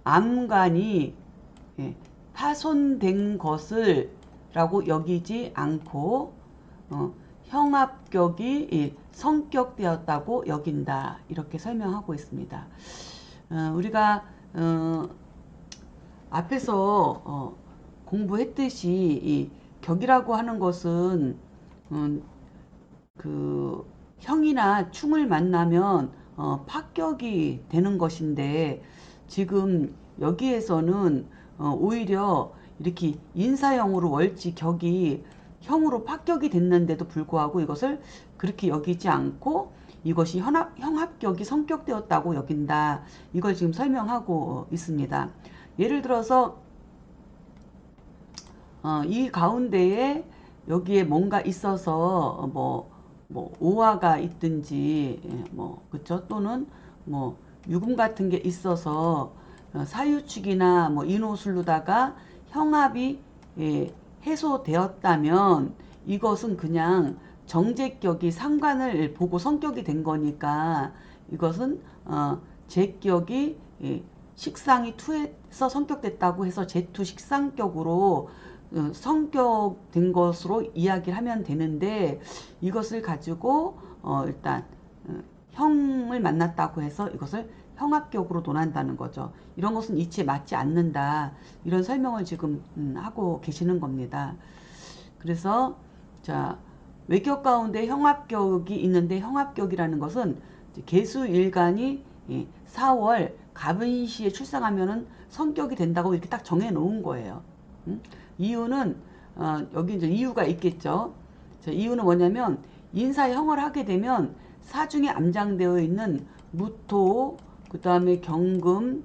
암관이 파손된 것을 라고 여기지 않고 형합격이 성격되었다고 여긴다. 이렇게 설명하고 있습니다. 우리가 앞에서 공부했듯이 이 격이라고 하는 것은 그 형이나 충을 만나면 파격이 되는 것인데 지금 여기에서는 오히려 이렇게 인사형으로 월지 격이 형으로 합격이 됐는데도 불구하고 이것을 그렇게 여기지 않고 이것이 형합격이 성격되었다고 여긴다. 이걸 지금 설명하고 있습니다. 예를 들어서 이 가운데에 여기에 뭔가 있어서 뭐 오화가 있든지 그쵸? 또는 뭐 유금 같은 게 있어서 사유축이나 뭐 인호술로다가 형합이 해소되었다면 이것은 그냥 정제격이 상관을 보고 성격이 된 거니까 이것은 제격이 식상이 투에서 성격됐다고 해서 제투 식상격으로 성격된 것으로 이야기를 하면 되는데 이것을 가지고 일단 형을 만났다고 해서 이것을 형합격으로 논한다는 거죠. 이런 것은 이치에 맞지 않는다. 이런 설명을 지금 하고 계시는 겁니다. 그래서 자 외격 가운데 형합격이 있는데 형합격이라는 것은 개수일간이 4월 갑은시에 출생하면은 성격이 된다고 이렇게 딱 정해 놓은 거예요. 이유는 여기 이제 이유가 있겠죠. 자, 이유는 뭐냐면 인사형을 하게 되면 사중에 암장되어 있는 무토, 그 다음에 경금,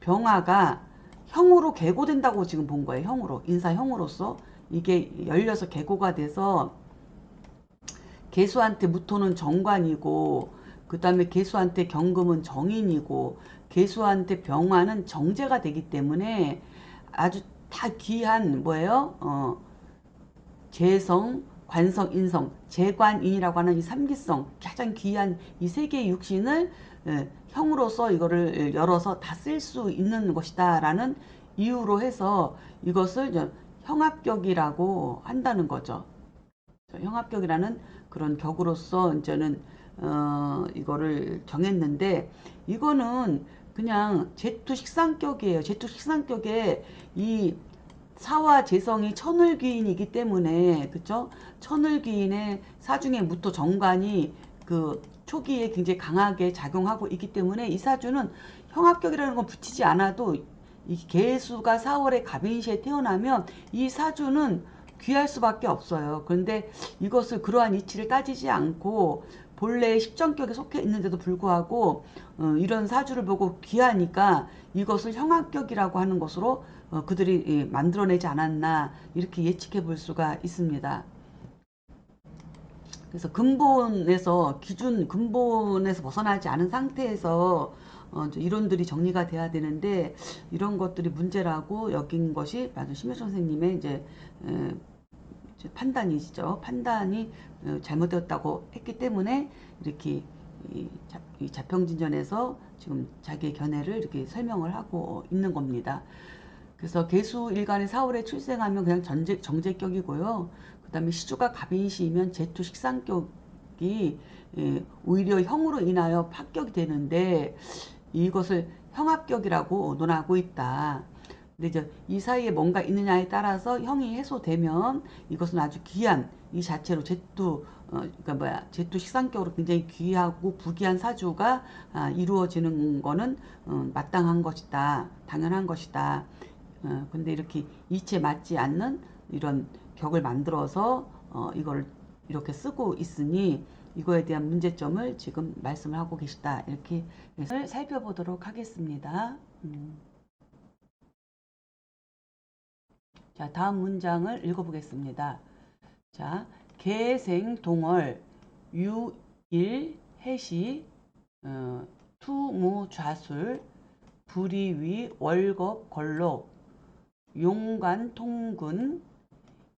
병화가 형으로 개고된다고 지금 본 거예요. 형으로 인사형으로서 이게 열려서 개고가 돼서 개수한테 무토는 정관이고 그 다음에 개수한테 경금은 정인이고 개수한테 병화는 정제가 되기 때문에 아주 다 귀한 뭐예요? 재성, 관성, 인성, 재관인이라고 하는 이 삼기성 가장 귀한 이 세 개의 육신을 형으로서 이거를 열어서 다 쓸 수 있는 것이다 라는 이유로 해서 이것을 형합격이라고 한다는 거죠. 형합격이라는 그런 격으로서 이제는 이거를 정했는데 이거는 그냥 제투 식상격이에요. 제투 식상격에 이 사와 재성이 천을귀인이기 때문에 그쵸? 천을귀인의 사중의 무토 정관이 그 초기에 굉장히 강하게 작용하고 있기 때문에 이 사주는 형합격이라는 건 붙이지 않아도 이 개수가 4월에 갑인시에 태어나면 이 사주는 귀할 수밖에 없어요. 그런데 이것을 그러한 이치를 따지지 않고 본래 십정격에 속해 있는데도 불구하고 이런 사주를 보고 귀하니까 이것을 형합격이라고 하는 것으로 그들이 만들어내지 않았나 이렇게 예측해 볼 수가 있습니다. 그래서 근본에서 기준 근본에서 벗어나지 않은 상태에서 이론들이 정리가 돼야 되는데 이런 것들이 문제라고 여긴 것이 맞아 심혜선 선생님의 이제 판단이시죠. 판단이 잘못되었다고 했기 때문에 이렇게 이 자평진전에서 지금 자기의 견해를 이렇게 설명을 하고 있는 겁니다. 그래서 개수일간의 4월에 출생하면 그냥 정제격이고요. 그 다음에 시주가 갑인시이면 제투 식상격이 오히려 형으로 인하여 합격이 되는데 이것을 형합격이라고 논하고 있다. 근데 이제 이 사이에 뭔가 있느냐에 따라서 형이 해소되면 이것은 아주 귀한 이 자체로 제투 그러니까 뭐야 제투 식상격으로 굉장히 귀하고 부귀한 사주가 이루어지는 거는 마땅한 것이다, 당연한 것이다. 근데 이렇게 이치에 맞지 않는 이런 격을 만들어서 이걸 이렇게 쓰고 있으니 이거에 대한 문제점을 지금 말씀을 하고 계시다. 이렇게 해서 살펴보도록 하겠습니다. 자, 다음 문장을 읽어보겠습니다. 자, 개생동월 유일 해시 투무좌술 불이위 월겁 걸록 용관 통군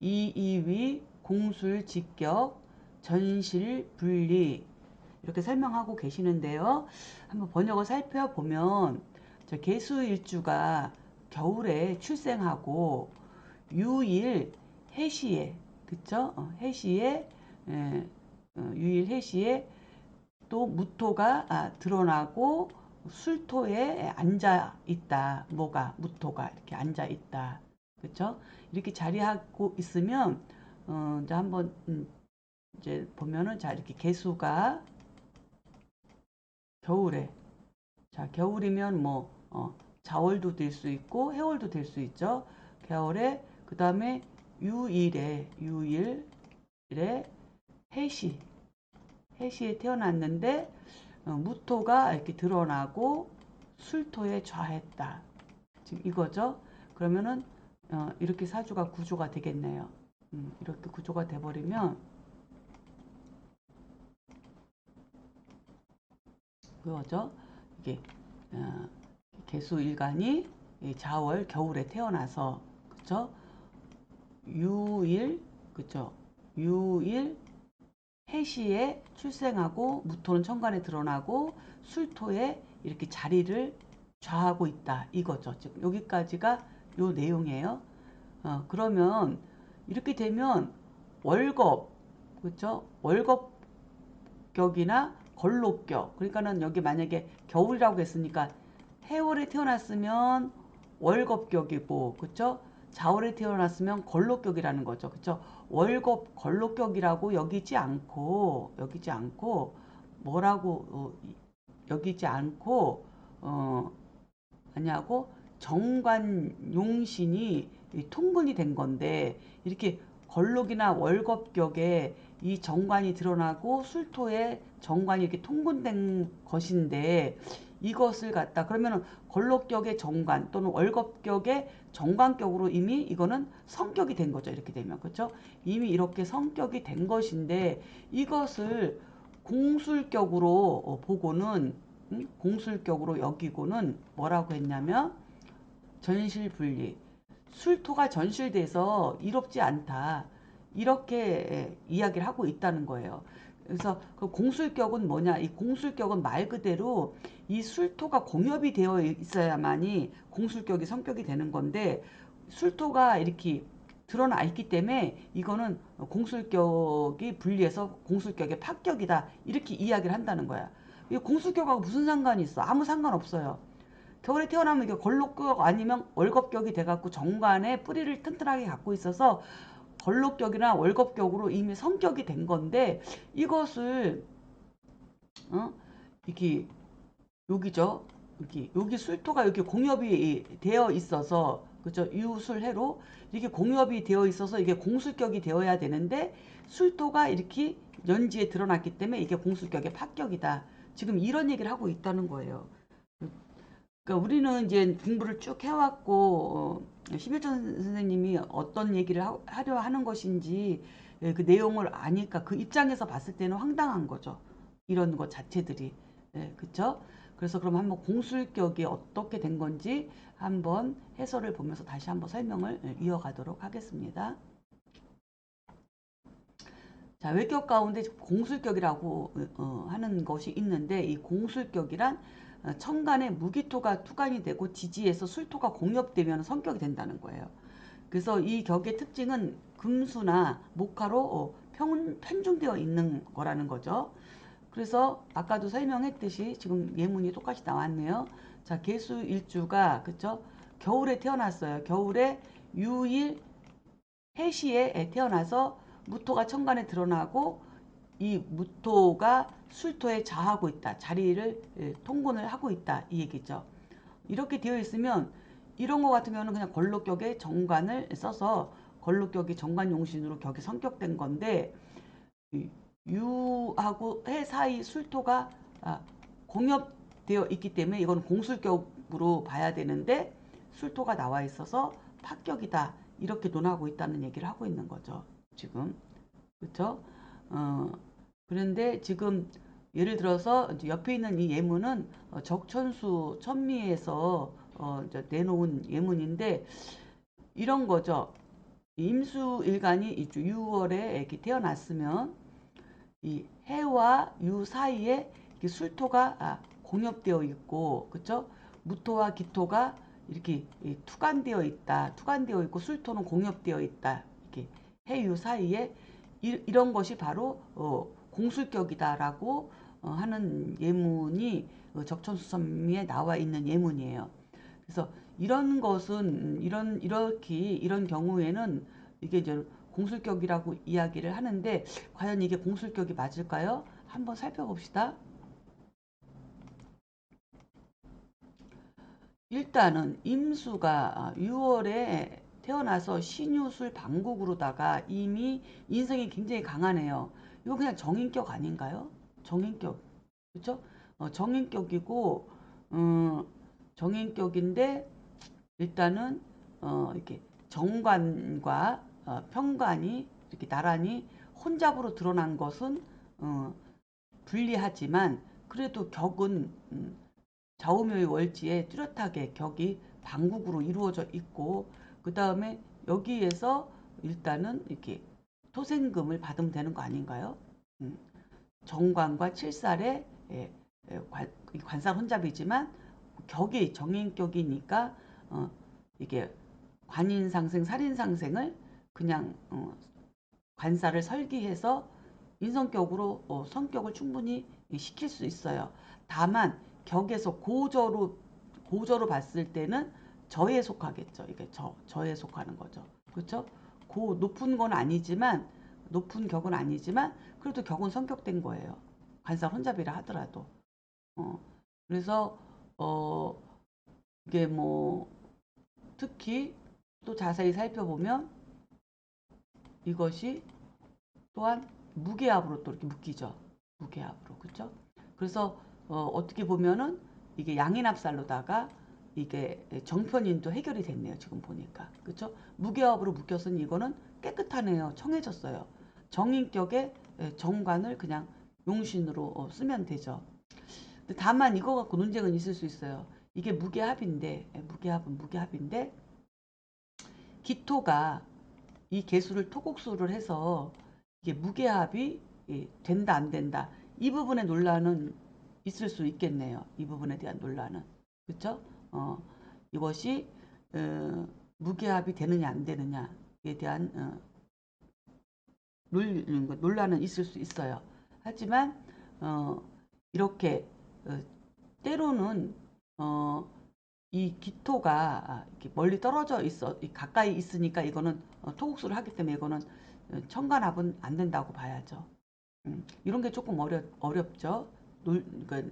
이이위 공술 직격 전실 분리 이렇게 설명하고 계시는데요. 한번 번역을 살펴보면 개수일주가 겨울에 출생하고 유일 해시에 그쵸? 해시에 유일 해시에 또 무토가 드러나고 술토에 앉아 있다. 뭐가 무토가 이렇게 앉아 있다. 그렇죠? 이렇게 자리하고 있으면 이제 한번 이제 보면은 자 이렇게 개수가 겨울에 자, 겨울이면 뭐 자월도 될 수 있고 해월도 될 수 있죠. 겨울에 그 다음에 유일에 해시 해시에 태어났는데 무토가 이렇게 드러나고 술토에 좌했다. 지금 이거죠. 그러면은 이렇게 사주가 구조가 되겠네요. 이렇게 구조가 돼버리면 그거죠. 이게 어, 개수일간이 자월 겨울에 태어나서 그쵸? 유일 그쵸? 유일 해시에 출생하고 무토는 천간에 드러나고 술토에 이렇게 자리를 좌하고 있다 이거죠. 지금 여기까지가 요 내용이에요. 그러면 이렇게 되면 월겁 그렇죠? 월겁격이나 걸록격 그러니까는 여기 만약에 겨울이라고 했으니까 해월에 태어났으면 월겁격이고 그렇죠? 자월에 태어났으면 걸록격이라는 거죠. 그렇죠? 월겁 걸록격이라고 여기지 않고 뭐라고 여기지 않고 어 하냐고 정관용신이 통근이 된 건데 이렇게 걸록이나 월겁격에 이 정관이 드러나고 술토에 정관이 이렇게 통근된 것인데 이것을 갖다 그러면은 걸록격의 정관 또는 월겁격의 정관격으로 이미 이거는 성격이 된 거죠. 이렇게 되면 그렇죠? 이미 이렇게 성격이 된 것인데 이것을 공술격으로 보고는 공술격으로 여기고는 뭐라고 했냐면 전실분리 술토가 전실돼서 이롭지 않다 이렇게 이야기를 하고 있다는 거예요. 그래서 그 공술격은 뭐냐 이 공술격은 말 그대로 이 술토가 공엽이 되어 있어야만이 공술격이 성격이 되는 건데 술토가 이렇게 드러나 있기 때문에 이거는 공술격이 분리해서 공술격의 파격이다 이렇게 이야기를 한다는 거야. 이 공술격하고 무슨 상관이 있어? 아무 상관없어요. 겨울에 태어나면 이게 걸록격 아니면 월겁격이 돼갖고 정관에 뿌리를 튼튼하게 갖고 있어서 걸록격이나 월겁격으로 이미 성격이 된 건데 이것을 이렇게 여기죠. 여기 술토가 이렇게 공엽이 되어 있어서 그죠? 유술해로 이렇게 공엽이 되어 있어서 이게 공술격이 되어야 되는데 술토가 이렇게 연지에 드러났기 때문에 이게 공술격의 파격이다. 지금 이런 얘기를 하고 있다는 거예요. 그러니까 우리는 이제 공부를 쭉 해왔고 11전 선생님이 어떤 얘기를 하려 하는 것인지 그 내용을 아니까 그 입장에서 봤을 때는 황당한 거죠. 이런 것 자체들이. 그쵸? 그래서 그럼 한번 공술격이 어떻게 된 건지 한번 해설을 보면서 다시 한번 설명을 이어가도록 하겠습니다. 자, 외격 가운데 공술격이라고 하는 것이 있는데 이 공술격이란 천간에 무기토가 투간이 되고 지지에서 술토가 공엽되면 성격이 된다는 거예요. 그래서 이 격의 특징은 금수나 목화로 편중되어 있는 거라는 거죠. 그래서 아까도 설명했듯이 지금 예문이 똑같이 나왔네요. 자, 계수일주가 그쵸? 겨울에 태어났어요. 겨울에 유일 해시에 태어나서 무토가 천간에 드러나고 이 무토가 술토에 자하고 있다. 자리를 통근을 하고 있다. 이 얘기죠. 이렇게 되어 있으면 이런 거 같은 경우는 그냥 걸록격의 정관을 써서 걸록격이 정관용신으로 격이 성격된 건데 유하고 해 사이 술토가 공엽되어 있기 때문에 이건 공술격으로 봐야 되는데 술토가 나와 있어서 파격이다. 이렇게 논하고 있다는 얘기를 하고 있는 거죠. 지금. 그렇죠? 그런데 지금 예를 들어서 옆에 있는 이 예문은 적천수 천미에서 내놓은 예문인데 이런 거죠. 임수일간이 6월에 이렇게 태어났으면 이 해와 유 사이에 술토가 공엽되어 있고 그쵸? 무토와 기토가 이렇게 투간되어 있다. 투간되어 있고 술토는 공엽되어 있다. 이렇게 해유 사이에 이런 것이 바로 공술격이다라고 하는 예문이 적천수선미에 나와 있는 예문이에요. 그래서 이런 것은 이런 경우에는 이게 이제 공술격이라고 이야기를 하는데 과연 이게 공술격이 맞을까요? 한번 살펴봅시다. 일단은 임수가 6월에 태어나서 신유술 방국으로다가 이미 인성이 굉장히 강하네요. 이거 그냥 정인격 아닌가요? 정인격. 그렇죠? 정인격이고 정인격인데 일단은 이렇게 정관과 편관이 이렇게 나란히 혼잡으로 드러난 것은 불리하지만 그래도 격은 좌우묘의 월지에 뚜렷하게 격이 방국으로 이루어져 있고 그 다음에 여기에서 일단은 이렇게 토생금을 받으면 되는 거 아닌가요? 정관과 칠살의 관살 혼잡이지만 격이 정인격이니까 이게 관인상생, 살인상생을 그냥 관살을 설계해서 인성격으로 성격을 충분히 시킬 수 있어요. 다만 격에서 고저로 봤을 때는 저에 속하겠죠. 이게 저에 속하는 거죠. 그렇죠? 고 높은 건 아니지만 높은 격은 아니지만 그래도 격은 성격된 거예요. 관살 혼잡이라 하더라도. 그래서 이게 뭐 특히 또 자세히 살펴보면 이것이 또한 무게압으로 또 이렇게 묶이죠. 무게압으로. 그렇죠? 그래서 어떻게 보면은 이게 양인압살로다가 이게 정편인도 해결이 됐네요. 지금 보니까. 그렇죠? 무게압으로 묶였으니 이거는 깨끗하네요. 청해졌어요. 정인격의 정관을 그냥 용신으로 쓰면 되죠. 다만 이거 갖고 논쟁은 있을 수 있어요. 이게 무게합인데 무게합은 무게합인데 기토가 이 개수를 토곡수를 해서 이게 무게합이 된다 안 된다 이 부분의 논란은 있을 수 있겠네요. 이 부분에 대한 논란은 그렇죠? 이것이 무게합이 되느냐 안 되느냐에 대한 논란은 있을 수 있어요. 하지만 이렇게 때로는 이 기토가 이렇게 멀리 떨어져 있어 가까이 있으니까 이거는 토국수를 하기 때문에 이거는 천간합은 안 된다고 봐야죠. 이런 게 조금 어렵죠. 그러니까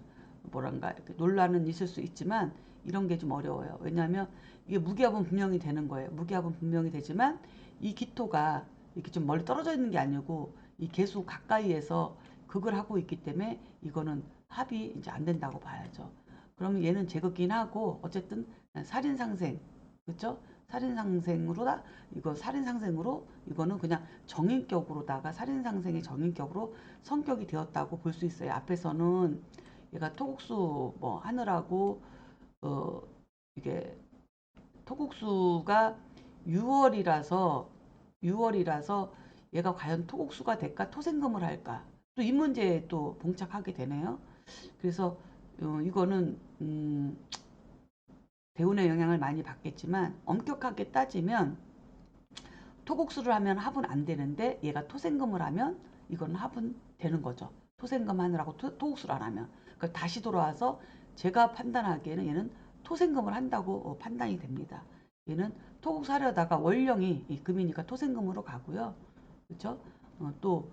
뭐란가 논란은 있을 수 있지만 이런 게 좀 어려워요. 왜냐하면 이게 무기합은 분명히 되는 거예요. 무기합은 분명히 되지만 이 기토가 이렇게 좀 멀리 떨어져 있는 게 아니고 이 개수 가까이에서 극을 하고 있기 때문에 이거는 합이 이제 안 된다고 봐야죠. 그러면 얘는 제극긴 하고 어쨌든 살인상생 그렇죠? 살인상생으로다 이거 살인상생으로 이거는 그냥 정인격으로다가 살인상생의 정인격으로 성격이 되었다고 볼 수 있어요. 앞에서는 얘가 토국수 뭐 하느라고 이게 토국수가 6월이라서 얘가 과연 토국수가 될까 토생금을 할까 또 이 문제에 또 봉착하게 되네요. 그래서 이거는 대운의 영향을 많이 받겠지만 엄격하게 따지면 토국수를 하면 합은 안 되는데 얘가 토생금을 하면 이건 합은 되는 거죠. 토생금 하느라고 토국수를 안 하면. 그러니까 다시 돌아와서 제가 판단하기에는 얘는 토생금을 한다고 판단이 됩니다. 얘는 토국수 하려다가 월령이 금이니까 토생금으로 가고요. 그렇죠? 또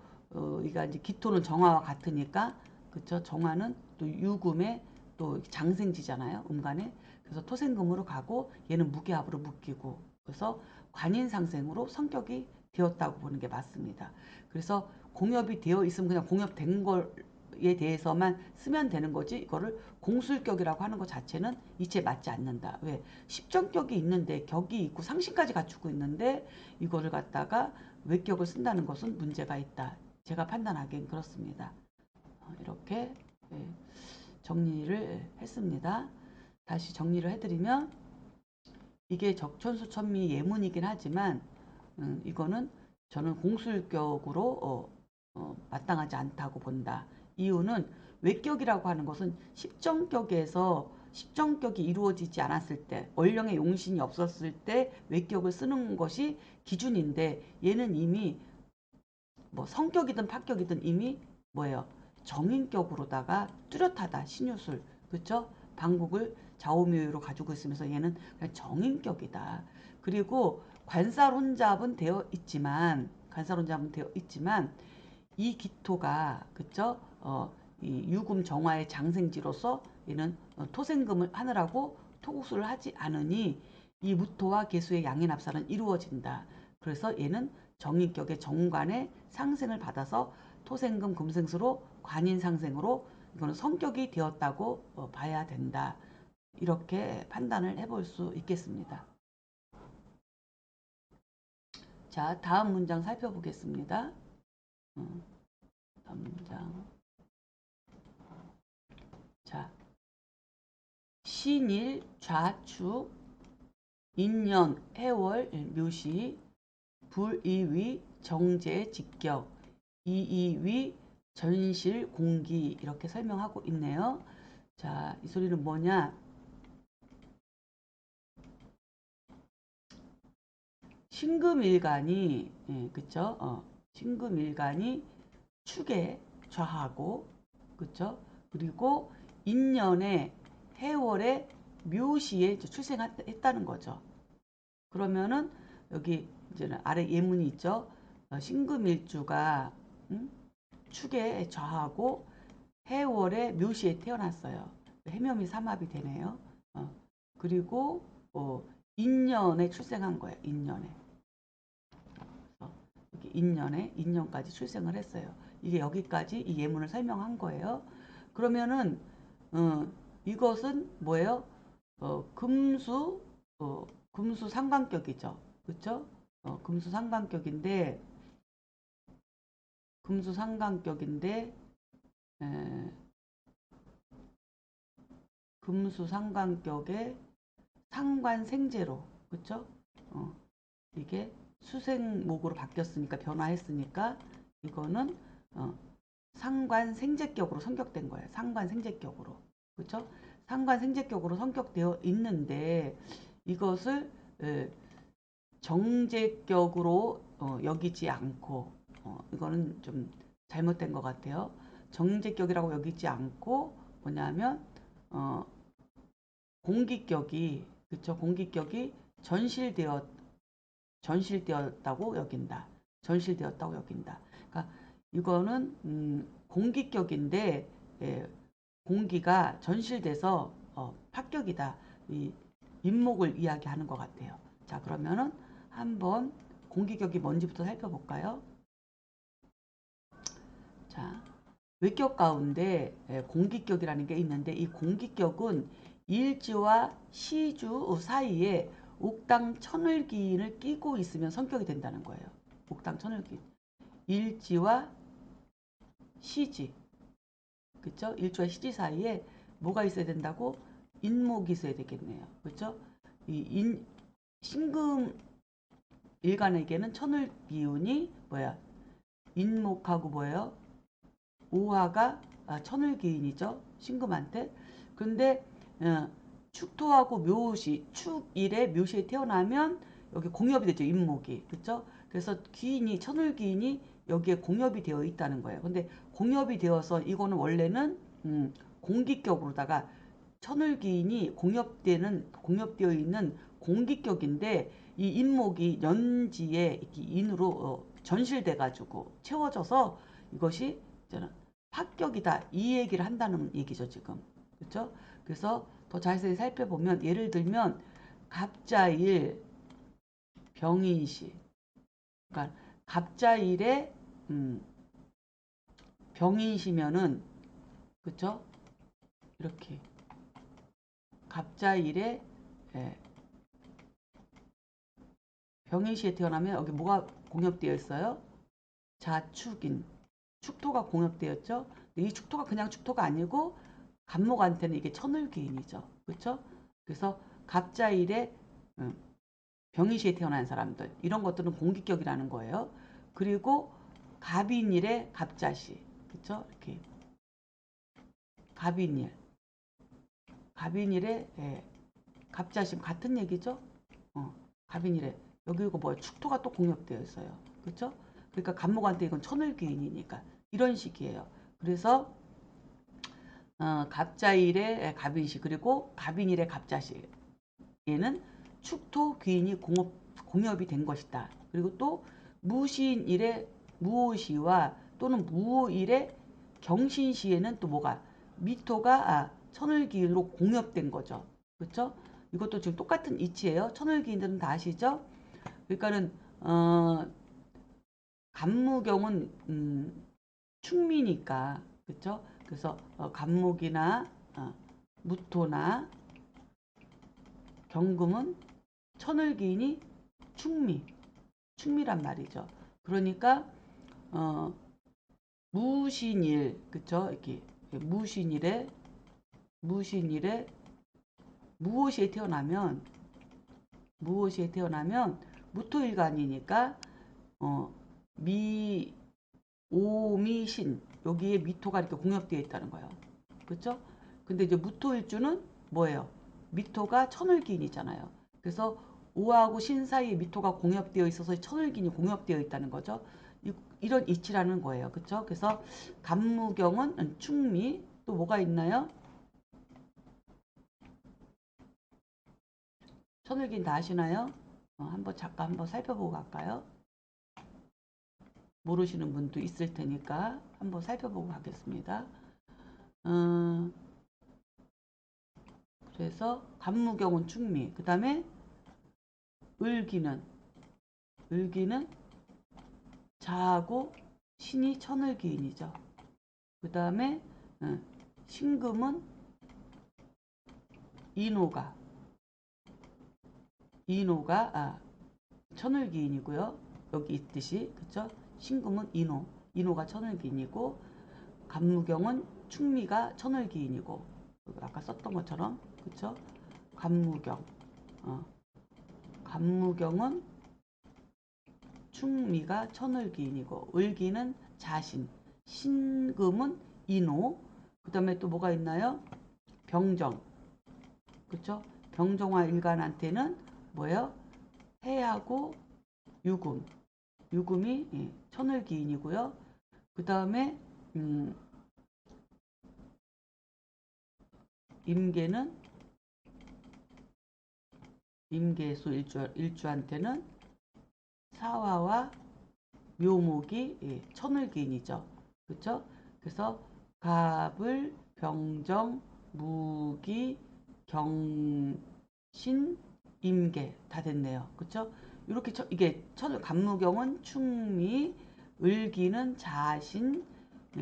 이가 이제 기토는 정화와 같으니까 그렇죠? 정화는 또 유금의 또 장생지잖아요. 음간에. 그래서 토생금으로 가고 얘는 무게합으로 묶이고 그래서 관인상생으로 성격이 되었다고 보는 게 맞습니다. 그래서 공엽이 되어 있으면 그냥 공엽된 거에 대해서만 쓰면 되는 거지 이거를 공술격이라고 하는 것 자체는 이치에 맞지 않는다. 왜? 십정격이 있는데 격이 있고 상신까지 갖추고 있는데 이거를 갖다가 외격을 쓴다는 것은 문제가 있다. 제가 판단하기엔 그렇습니다. 이렇게 정리를 했습니다. 다시 정리를 해드리면 이게 적천수천미 예문이긴 하지만 이거는 저는 공술격으로 마땅하지 않다고 본다. 이유는 외격이라고 하는 것은 십정격이 이루어지지 않았을 때 월령의 용신이 없었을 때 외격을 쓰는 것이 기준인데 얘는 이미 뭐 성격이든 파격이든 이미 뭐예요? 정인격으로다가 뚜렷하다. 신유술. 그쵸? 방국을 좌우묘유로 가지고 있으면서 얘는 그냥 정인격이다. 그리고 관살혼잡은 되어 있지만 이 기토가 그쵸? 이 유금 정화의 장생지로서 얘는 토생금을 하느라고 토국수를 하지 않으니 이 무토와 계수의 양인합사는 이루어진다. 그래서 얘는 정인격의 정관의 상생을 받아서 토생금 금생수로 관인상생으로 이거는 성격이 되었다고 봐야 된다. 이렇게 판단을 해볼 수 있겠습니다. 자, 다음 문장 살펴보겠습니다. 다음 문장. 자, 신일, 좌축, 인년, 해월, 묘시, 불이위, 정제, 직격, 이이위, 전실, 공기 이렇게 설명하고 있네요. 자, 이 소리는 뭐냐? 신금일간이 그쵸? 신금일간이 축에 좌하고 그쵸? 그리고 인년에 해월에 묘시에 출생했다는 거죠. 그러면은 여기 이제는 아래 예문이 있죠. 신금일주가 축에 좌하고 해월에 묘시에 태어났어요. 해묘미 삼합이 되네요. 그리고 인년에 출생한 거예요. 인년에. 여기 인년까지 출생을 했어요. 이게 여기까지 이 예문을 설명한 거예요. 그러면은 이것은 뭐예요? 금수 금수 상관격이죠. 그렇죠? 금수 상관격인데 금수 상관격의 상관생제로 그렇죠? 이게 수생목으로 바뀌었으니까 변화했으니까 이거는 상관생제격으로 성격된 거예요. 상관생제격으로. 그렇죠? 상관생제격으로 성격되어 있는데 이것을 정제격으로 여기지 않고 이거는 좀 잘못된 것 같아요. 정제격이라고 여기지 않고 뭐냐면 공기격이 그쵸? 공기격이 전실되었다고 여긴다. 전실되었다고 여긴다. 그러니까 이거는 공기격인데 공기가 전실돼서 파격이다. 이 인목을 이야기하는 것 같아요. 자, 그러면은 한번 공기격이 뭔지부터 살펴볼까요? 자, 외격 가운데 공기격이라는 게 있는데 이 공기격은 일지와 시주 사이에 옥당 천을기인을 끼고 있으면 성격이 된다는 거예요. 옥당 천을기인. 일지와 시지. 그쵸? 일지와 시지 사이에 뭐가 있어야 된다고? 인목이 있어야 되겠네요. 그쵸? 신금 일간에게는 천을 기운이 뭐야? 인목하고 뭐예요? 오화가 천을 기인이죠. 신금한테. 근데 축토하고 묘시, 축일에 묘시에 태어나면 여기 공엽이 되죠. 인목이. 그렇죠? 그래서 기인이 천을 기인이 여기에 공엽이 되어 있다는 거예요. 근데 공엽이 되어서 이거는 원래는 공기격으로다가 천을 기인이 공엽되어 있는 공기격인데 이 인목이 연지에 인으로 전실돼 가지고 채워져서 이것이 합격이다. 이 얘기를 한다는 얘기죠, 지금. 그렇죠? 그래서 더 자세히 살펴보면 예를 들면 갑자일, 병인시. 그러니까 갑자일에 병인시면은 그렇죠? 이렇게 갑자일에 병인시에 태어나면 여기 뭐가 공엽되어 있어요? 자축인. 축토가 공엽되었죠. 이 축토가 그냥 축토가 아니고 간목한테는 이게 천을귀인이죠. 그렇죠? 그래서 갑자일에 병인시에 태어난 사람들 이런 것들은 공기격이라는 거예요. 그리고 갑인일에 갑자시. 그렇죠? 이렇게 갑인일에 갑자시 같은 얘기죠. 갑인일에 여기 이거 뭐야? 축토가 또 공엽되어 있어요. 그렇죠? 그러니까 간목한테 이건 천을귀인이니까 이런 식이에요. 그래서 갑자일에 갑인시 그리고 갑인일에 갑자시 얘는 축토 귀인이 공엽이 된 것이다. 그리고 또 무신일에 무오시와 또는 무오일에 경신시에는 또 뭐가 미토가 천을기인으로 공엽된 거죠. 그렇죠? 이것도 지금 똑같은 이치예요. 천을기인들은 다 아시죠? 그러니까는 간무경은 충미니까 그쵸? 그래서 간목이나 무토나 경금은 천을기인이 충미란 말이죠. 그러니까 무신일 그쵸? 이렇게 무신일에 무오시에 태어나면 무토일간이니까 미 오미신 여기에 미토가 이렇게 공엽되어 있다는 거예요. 그렇죠? 근데 이제 무토일주는 뭐예요? 미토가 천을기인이잖아요. 그래서 오하고 신 사이에 미토가 공엽되어 있어서 천을기인이 공엽되어 있다는 거죠. 이런 이치라는 거예요. 그렇죠? 그래서 간무경은 충미 또 뭐가 있나요? 천을기인 다 아시나요? 한번 잠깐 한번 살펴보고 갈까요? 모르시는 분도 있을 테니까 한번 살펴보고 가겠습니다. 그래서 간무경은 충미, 그 다음에 을기는 자하고 신이 천을기인이죠. 그 다음에 신금은 인호가 천을기인이고요. 여기 있듯이 그쵸? 신금은 인호가 천을기인이고 간무경은 충미가 천을기인이고 아까 썼던 것처럼 그쵸? 간무경 간무경은 충미가 천을기인이고 을기는 자신 신금은 인호 그 다음에 또 뭐가 있나요? 병정 그쵸? 병정화 일간한테는 뭐예요? 해하고 유금이 천을기인이고요. 그 다음에 임계수 일주한테는 사화와 묘목이 천을기인이죠. 그쵸? 그래서 갑을 병정 무기 경신 임계 다 됐네요. 그쵸? 이렇게 이게 간무경은 충미, 을기는 자신,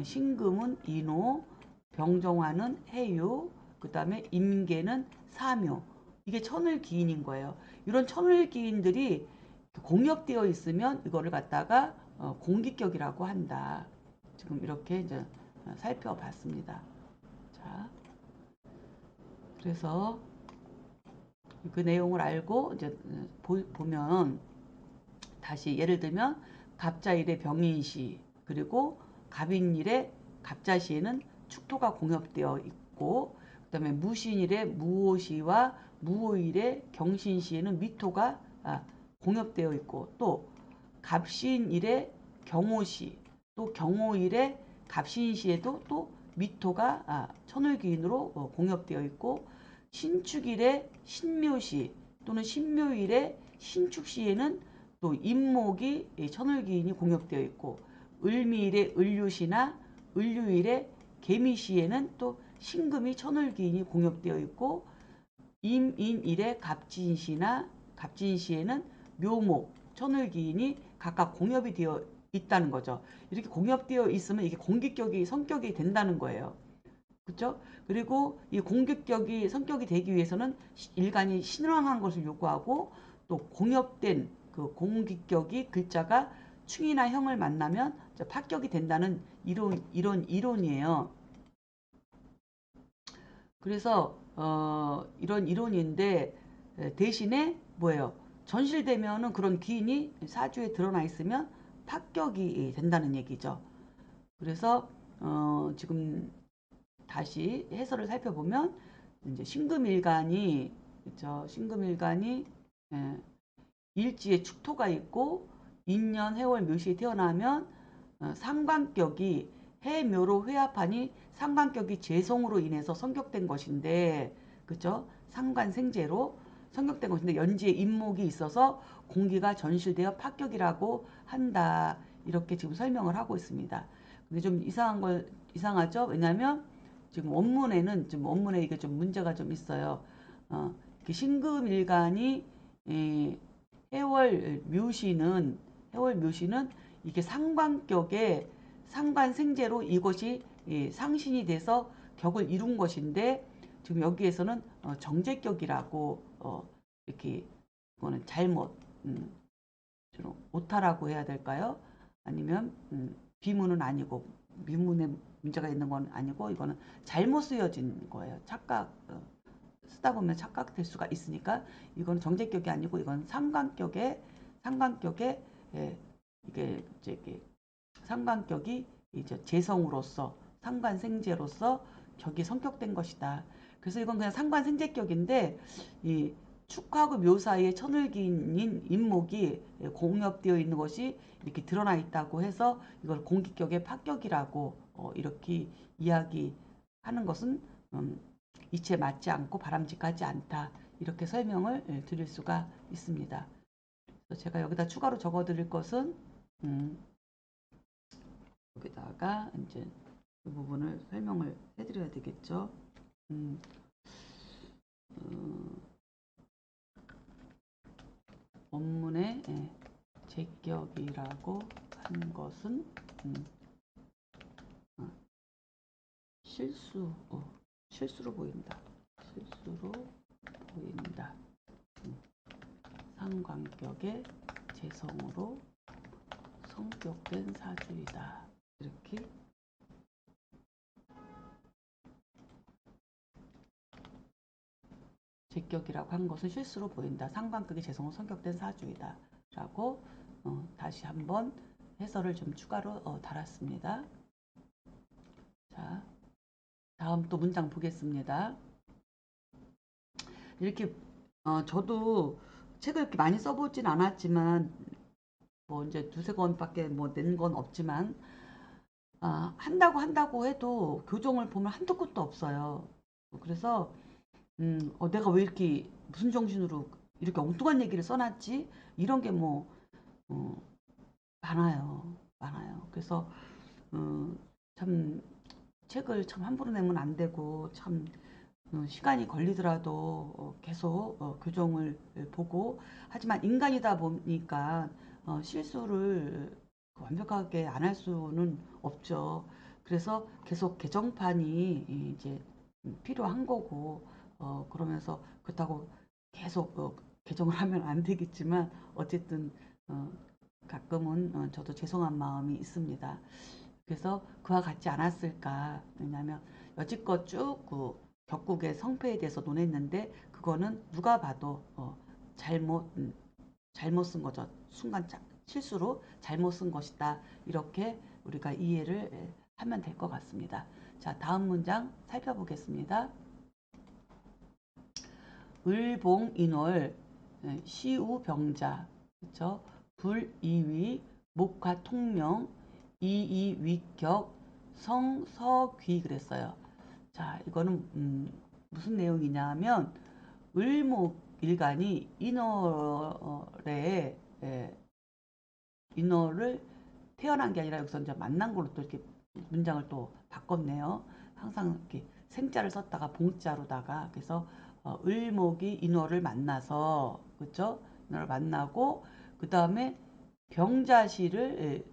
신금은 인호, 병정화는 해유, 그 다음에 임계는 사묘. 이게 천을기인인 거예요. 이런 천을기인들이 공엽되어 있으면 이거를 갖다가 공기격이라고 한다. 지금 이렇게 이제 살펴봤습니다. 자, 그래서 그 내용을 알고 이제 보면 다시 예를 들면 갑자일의 병인시 그리고 갑인일의 갑자시에는 축토가 공엽되어 있고 그다음에 무신일의 무오시와 무오일의 경신시에는 미토가 공엽되어 있고 또 갑신일의 경오시 또 경오일의 갑신시에도 또 미토가 천을기인으로 공엽되어 있고 신축일의 신묘시 또는 신묘일의 신축시에는 또 임목이 천을기인이 공엽되어 있고 을미일의 을류시나 을류일의 개미시에는 또 신금이 천을기인이 공엽되어 있고 임인일의 갑진시나 갑진시에는 묘목 천을기인이 각각 공엽이 되어 있다는 거죠. 이렇게 공엽되어 있으면 이게 공기격이 성격이 된다는 거예요. 그렇죠? 그리고 이 공격격이 성격이 되기 위해서는 일간이 신왕한 것을 요구하고 또 공엽된 그 공기격이 글자가 충이나 형을 만나면 파격이 된다는 이런 이론이에요. 그래서 이런 이론인데 대신에 뭐예요? 전실되면은 그런 기인이 사주에 드러나 있으면 파격이 된다는 얘기죠. 그래서 지금 다시 해설을 살펴보면 이제 신금일간이 그렇죠? 신금일간이 일지에 축토가 있고 인년 해월 묘시에 태어나면 상관격이 해묘로 회합하니 상관격이 재성으로 인해서 성격된 것인데 그죠? 상관생재로 성격된 것인데 연지에 임목이 있어서 공기가 전실되어 파격이라고 한다. 이렇게 지금 설명을 하고 있습니다. 근데 좀 이상하죠? 왜냐하면 지금 원문에 이게 좀 문제가 좀 있어요. 신금일간이 해월 묘시는 이게 상관격에 상관생재로 이것이 상신이 돼서 격을 이룬 것인데 지금 여기에서는 정제격이라고 이렇게 이거는 잘못 좀 오타라고 해야 될까요? 아니면 비문은 아니고 미문에 문제가 있는 건 아니고 이거는 잘못 쓰여진 거예요. 착각 쓰다 보면 착각될 수가 있으니까 이건 정제격이 아니고 이건 상관격에 이게 상관격이 이제 재성으로서 상관생재로서 격이 성격된 것이다. 그래서 이건 그냥 상관생재격인데 이 축하하고 묘 사이에 천을기인 인목이 공엽되어 있는 것이 이렇게 드러나 있다고 해서 이걸 공기격의 파격이라고 이렇게 이야기하는 것은 이치에 맞지 않고 바람직하지 않다. 이렇게 설명을 드릴 수가 있습니다. 그래서 제가 여기다 추가로 적어 드릴 것은 여기다가 이제 그 부분을 설명을 해드려야 되겠죠. 원문에 제격이라고 한 것은 실수로 보인다. 실수로 보인다. 상관격의 재성으로 성격된 사주이다. 이렇게 제격이라고 한 것은 실수로 보인다. 상관격의 재성으로 성격된 사주이다. 라고 다시 한번 해설을 좀 추가로 달았습니다. 자, 다음 또 문장 보겠습니다. 이렇게 저도 책을 이렇게 많이 써보진 않았지만 뭐 이제 두세 권밖에 뭐 낸 건 없지만 한다고 해도 교정을 보면 한도 끝도 없어요. 그래서 내가 왜 이렇게 무슨 정신으로 이렇게 엉뚱한 얘기를 써놨지? 이런 게 뭐 많아요. 그래서 참 책을 참 함부로 내면 안 되고 참 시간이 걸리더라도 계속 교정을 보고 하지만 인간이다 보니까 실수를 완벽하게 안 할 수는 없죠. 그래서 계속 개정판이 이제 필요한 거고 그러면서 그렇다고 계속 개정을 하면 안 되겠지만 어쨌든 가끔은 저도 죄송한 마음이 있습니다. 그래서 그와 같지 않았을까. 왜냐하면 여지껏 쭉 격국의 성패에 대해서 논했는데 그거는 누가 봐도 잘못 쓴 거죠. 순간 실수로 잘못 쓴 것이다. 이렇게 우리가 이해를 하면 될 것 같습니다. 자, 다음 문장 살펴보겠습니다. 을봉인월 시우병자 그렇죠? 불이위 목화통명 이이위격 성서귀 그랬어요. 자, 이거는 무슨 내용이냐 면 을목일간이 인월을 태어난 게 아니라 여기서 이제 만난 걸로 또 이렇게 문장을 또 바꿨네요. 항상 이렇게 생자를 썼다가 봉자로다가 그래서 을목이 인월을 만나서 그렇죠? 인월을 만나고 그 다음에 병자시를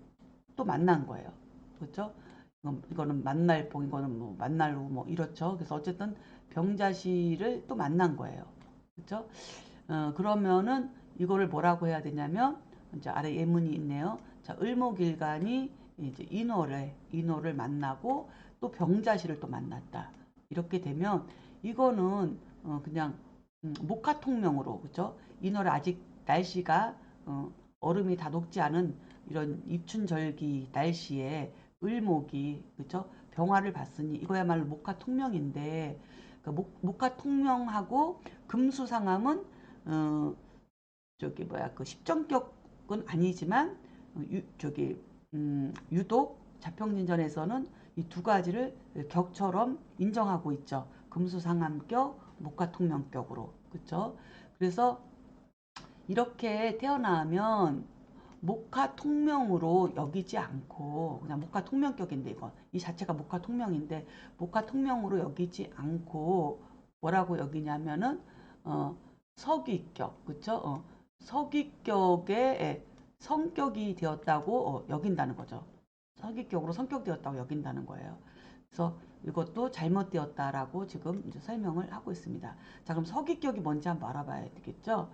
또 만난 거예요. 그렇죠? 이거는 만날 봉, 이거는 뭐 만날 후 뭐 이렇죠. 그래서 어쨌든 병자시를 또 만난 거예요. 그렇죠? 그러면은 이거를 뭐라고 해야 되냐면 이제 아래 예문이 있네요. 자, 을목일간이 이제 인호를 만나고 또 병자시를 또 만났다. 이렇게 되면 이거는 그냥 목화통명으로 그죠? 인월에 아직 날씨가 얼음이 다 녹지 않은 이런 입춘절기 날씨에 을목이 그죠? 병화를 봤으니 이거야말로 목화통명인데 그 목화통명하고 금수상함은 저기 뭐야 그 십정격은 아니지만 유독 자평진전에서는 이 두 가지를 격처럼 인정하고 있죠. 금수상함격, 목화통명격으로 그렇죠. 그래서 이렇게 태어나면 목화통명으로 여기지 않고 그냥 목화통명격인데 이거 이 자체가 목화통명인데 목화통명으로 여기지 않고 뭐라고 여기냐면은 서기격, 그쵸? 서기격의 성격이 되었다고 여긴다는 거죠. 서기격으로 성격되었다고 여긴다는 거예요. 그래서 이것도 잘못되었다라고 지금 이제 설명을 하고 있습니다. 자, 그럼 서기격이 뭔지 한번 알아봐야 되겠죠?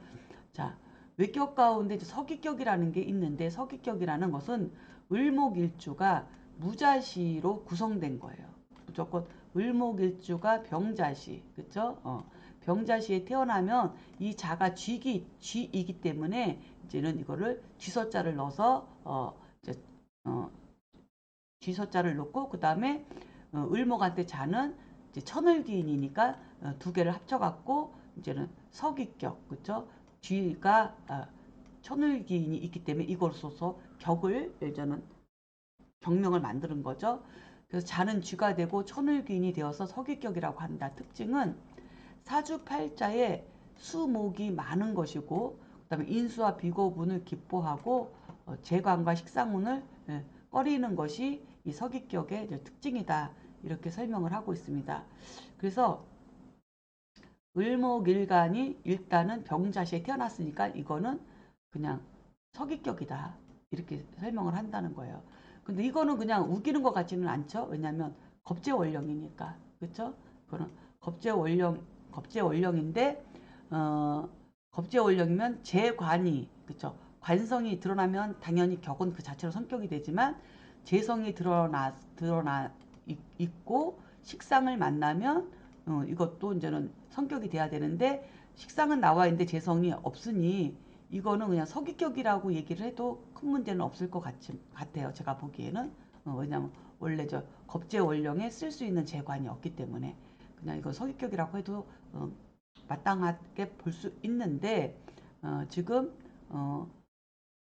자, 외격 가운데 이제 서기격이라는 게 있는데 서기격이라는 것은 을목일주가 무자시로 구성된 거예요. 무조건 을목일주가 병자시, 그쵸? 병자시에 태어나면 이 자가 쥐이기 때문에 이제는 이거를 쥐서자를 넣어서 이제 쥐서자를 넣고 그 다음에 을목한테 자는 이제 천을기인이니까 두 개를 합쳐갖고 이제는 서기격, 그쵸? 쥐가 천을기인이 있기 때문에 이걸 써서 격을 이제는 병명을 만드는 거죠. 그래서 자는 쥐가 되고 천을귀인이 되어서 서기격이라고 한다. 특징은 사주팔자에 수목이 많은 것이고 그다음에 인수와 비고분을 기뽀하고 재관과 식상운을 꺼리는 것이 이 서기격의 특징이다. 이렇게 설명을 하고 있습니다. 그래서 을목일간이 일단은 병자시에 태어났으니까 이거는 그냥 서기격이다. 이렇게 설명을 한다는 거예요. 근데 이거는 그냥 우기는 것 같지는 않죠. 왜냐하면 겁재월령이니까. 그렇죠? 그거는 겁재월령인데 겁재월령이면 재관이, 그렇죠? 관성이 드러나면 당연히 격은 그 자체로 성격이 되지만 재성이 드러나 있고 식상을 만나면 이것도 이제는 성격이 돼야 되는데 식상은 나와 있는데 재성이 없으니 이거는 그냥 서기격이라고 얘기를 해도 큰 문제는 없을 것 같아요. 제가 보기에는. 왜냐하면 원래 저 겁재월령에 쓸 수 있는 재관이 없기 때문에 그냥 이거 서기격이라고 해도 마땅하게 볼 수 있는데 지금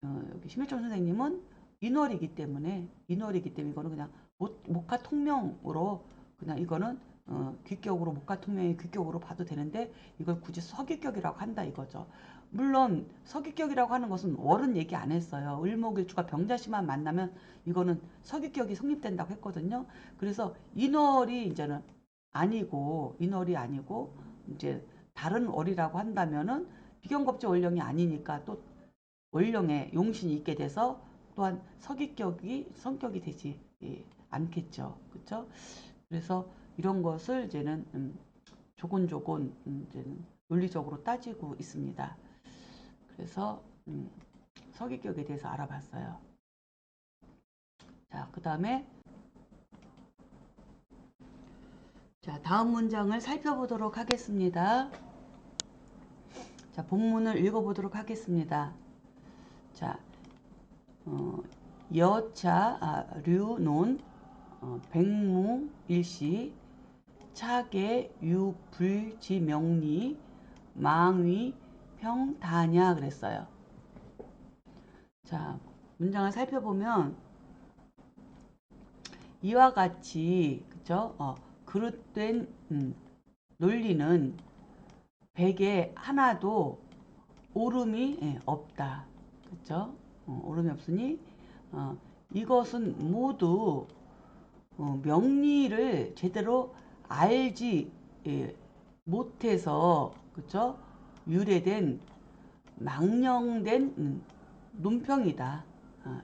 여기 심혜점 선생님은 인월이기 때문에 이거는 그냥 목화 통명으로 그냥 이거는 귀격으로 목화 통명의 귀격으로 봐도 되는데 이걸 굳이 서기격이라고 한다 이거죠. 물론 서기격이라고 하는 것은 월은 얘기 안 했어요. 을목일주가 병자씨만 만나면 이거는 서기격이 성립된다고 했거든요. 그래서 인월이 이제는 인월이 아니고 이제 다른 월이라고 한다면은 비견겁제 월령이 아니니까 또 월령에 용신이 있게 돼서 또한 서기격이 성격이 되지 않겠죠. 그렇죠? 그래서 이런 것을 이제는 조곤조곤 이제는 논리적으로 따지고 있습니다. 그래서 서기격에 대해서 알아봤어요. 자, 그 다음에 자, 다음 문장을 살펴보도록 하겠습니다. 자, 본문을 읽어보도록 하겠습니다. 자, 여차 류논 백무 일시 차계 유불지명리 망위 평다냐 그랬어요. 자, 문장을 살펴보면 이와 같이 그죠? 그릇된 논리는 백에 하나도 오름이 없다. 그죠? 오름이 없으니 이것은 모두 명리를 제대로 알지 못해서 그죠? 유래된 망령된 논평이다.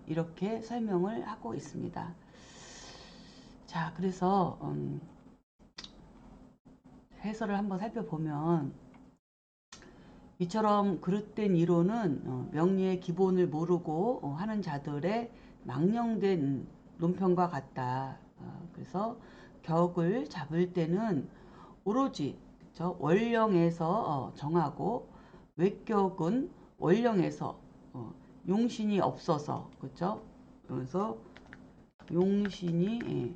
이렇게 설명을 하고 있습니다. 자, 그래서 해설을 한번 살펴보면 이처럼 그릇된 이론은 명리의 기본을 모르고 하는 자들의 망령된 논평과 같다. 그래서 격을 잡을 때는 오로지 그쵸? 월령에서 정하고 외격은 월령에서 용신이 없어서 그렇죠? 그래서 용신이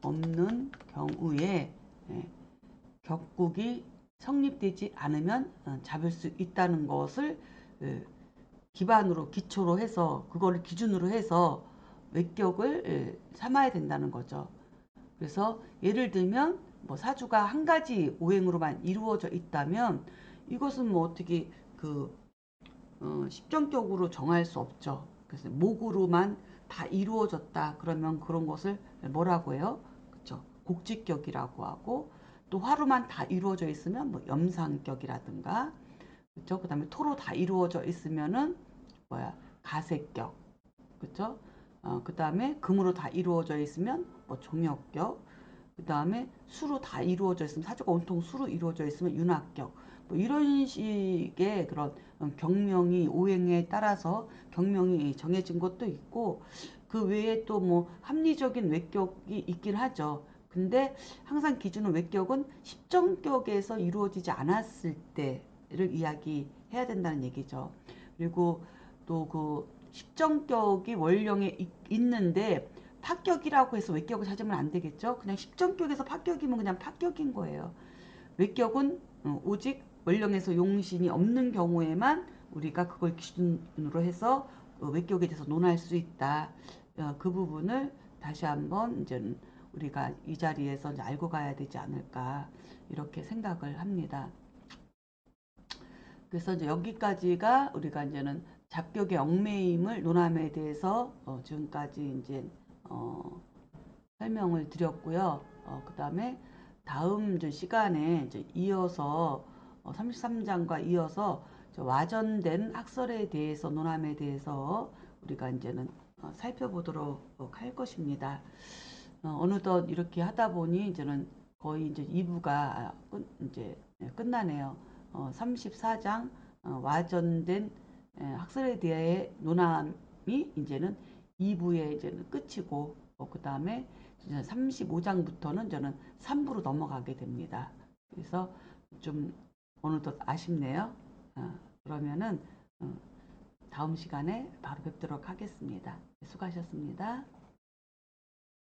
없는 경우에 격국이 성립되지 않으면 잡을 수 있다는 것을 기초로 해서 그거를 기준으로 해서 외격을 삼아야 된다는 거죠. 그래서 예를 들면 뭐 사주가 한 가지 오행으로만 이루어져 있다면 이것은 뭐 어떻게 십정격으로 정할 수 없죠. 그래서 목으로만 다 이루어졌다 그러면 그런 것을 뭐라고 해요? 그렇죠. 곡직격이라고 하고 또 화로만 다 이루어져 있으면 뭐 염상격이라든가, 그쵸? 그 다음에 토로 다 이루어져 있으면은 뭐야, 가색격, 그쵸? 그 다음에 금으로 다 이루어져 있으면 뭐 종역격, 그 다음에 수로 다 이루어져 있으면, 사주가 온통 수로 이루어져 있으면 윤합격, 뭐 이런 식의 그런 경명이 오행에 따라서 경명이 정해진 것도 있고, 그 외에 또 뭐 합리적인 외격이 있긴 하죠. 근데 항상 기준은 외격은 십정격에서 이루어지지 않았을 때를 이야기해야 된다는 얘기죠. 그리고 또 그 십정격이 원령에 있는데 파격이라고 해서 외격을 찾으면 안 되겠죠. 그냥 십정격에서 파격이면 그냥 파격인 거예요. 외격은 오직 원령에서 용신이 없는 경우에만 우리가 그걸 기준으로 해서 외격에 대해서 논할 수 있다. 그 부분을 다시 한번 이제 우리가 이 자리에서 이제 알고 가야 되지 않을까 이렇게 생각을 합니다. 그래서 이제 여기까지가 우리가 이제는 잡격의 얽매임을 논함에 대해서 지금까지 이제 설명을 드렸고요. 그 다음에 다음 시간에 이제 이어서 33장과 이어서 와전된 학설에 대해서 논함에 대해서 우리가 이제는 살펴보도록 할 것입니다. 어느덧 이렇게 하다 보니 이제는 거의 이제 2부가 이제 끝나네요. 34장 와전된 학설에 대해 논함이 이제는 2부의 이제는 끝이고, 그 다음에 35장부터는 저는 3부로 넘어가게 됩니다. 그래서 좀 어느덧 아쉽네요. 그러면은 다음 시간에 바로 뵙도록 하겠습니다. 수고하셨습니다.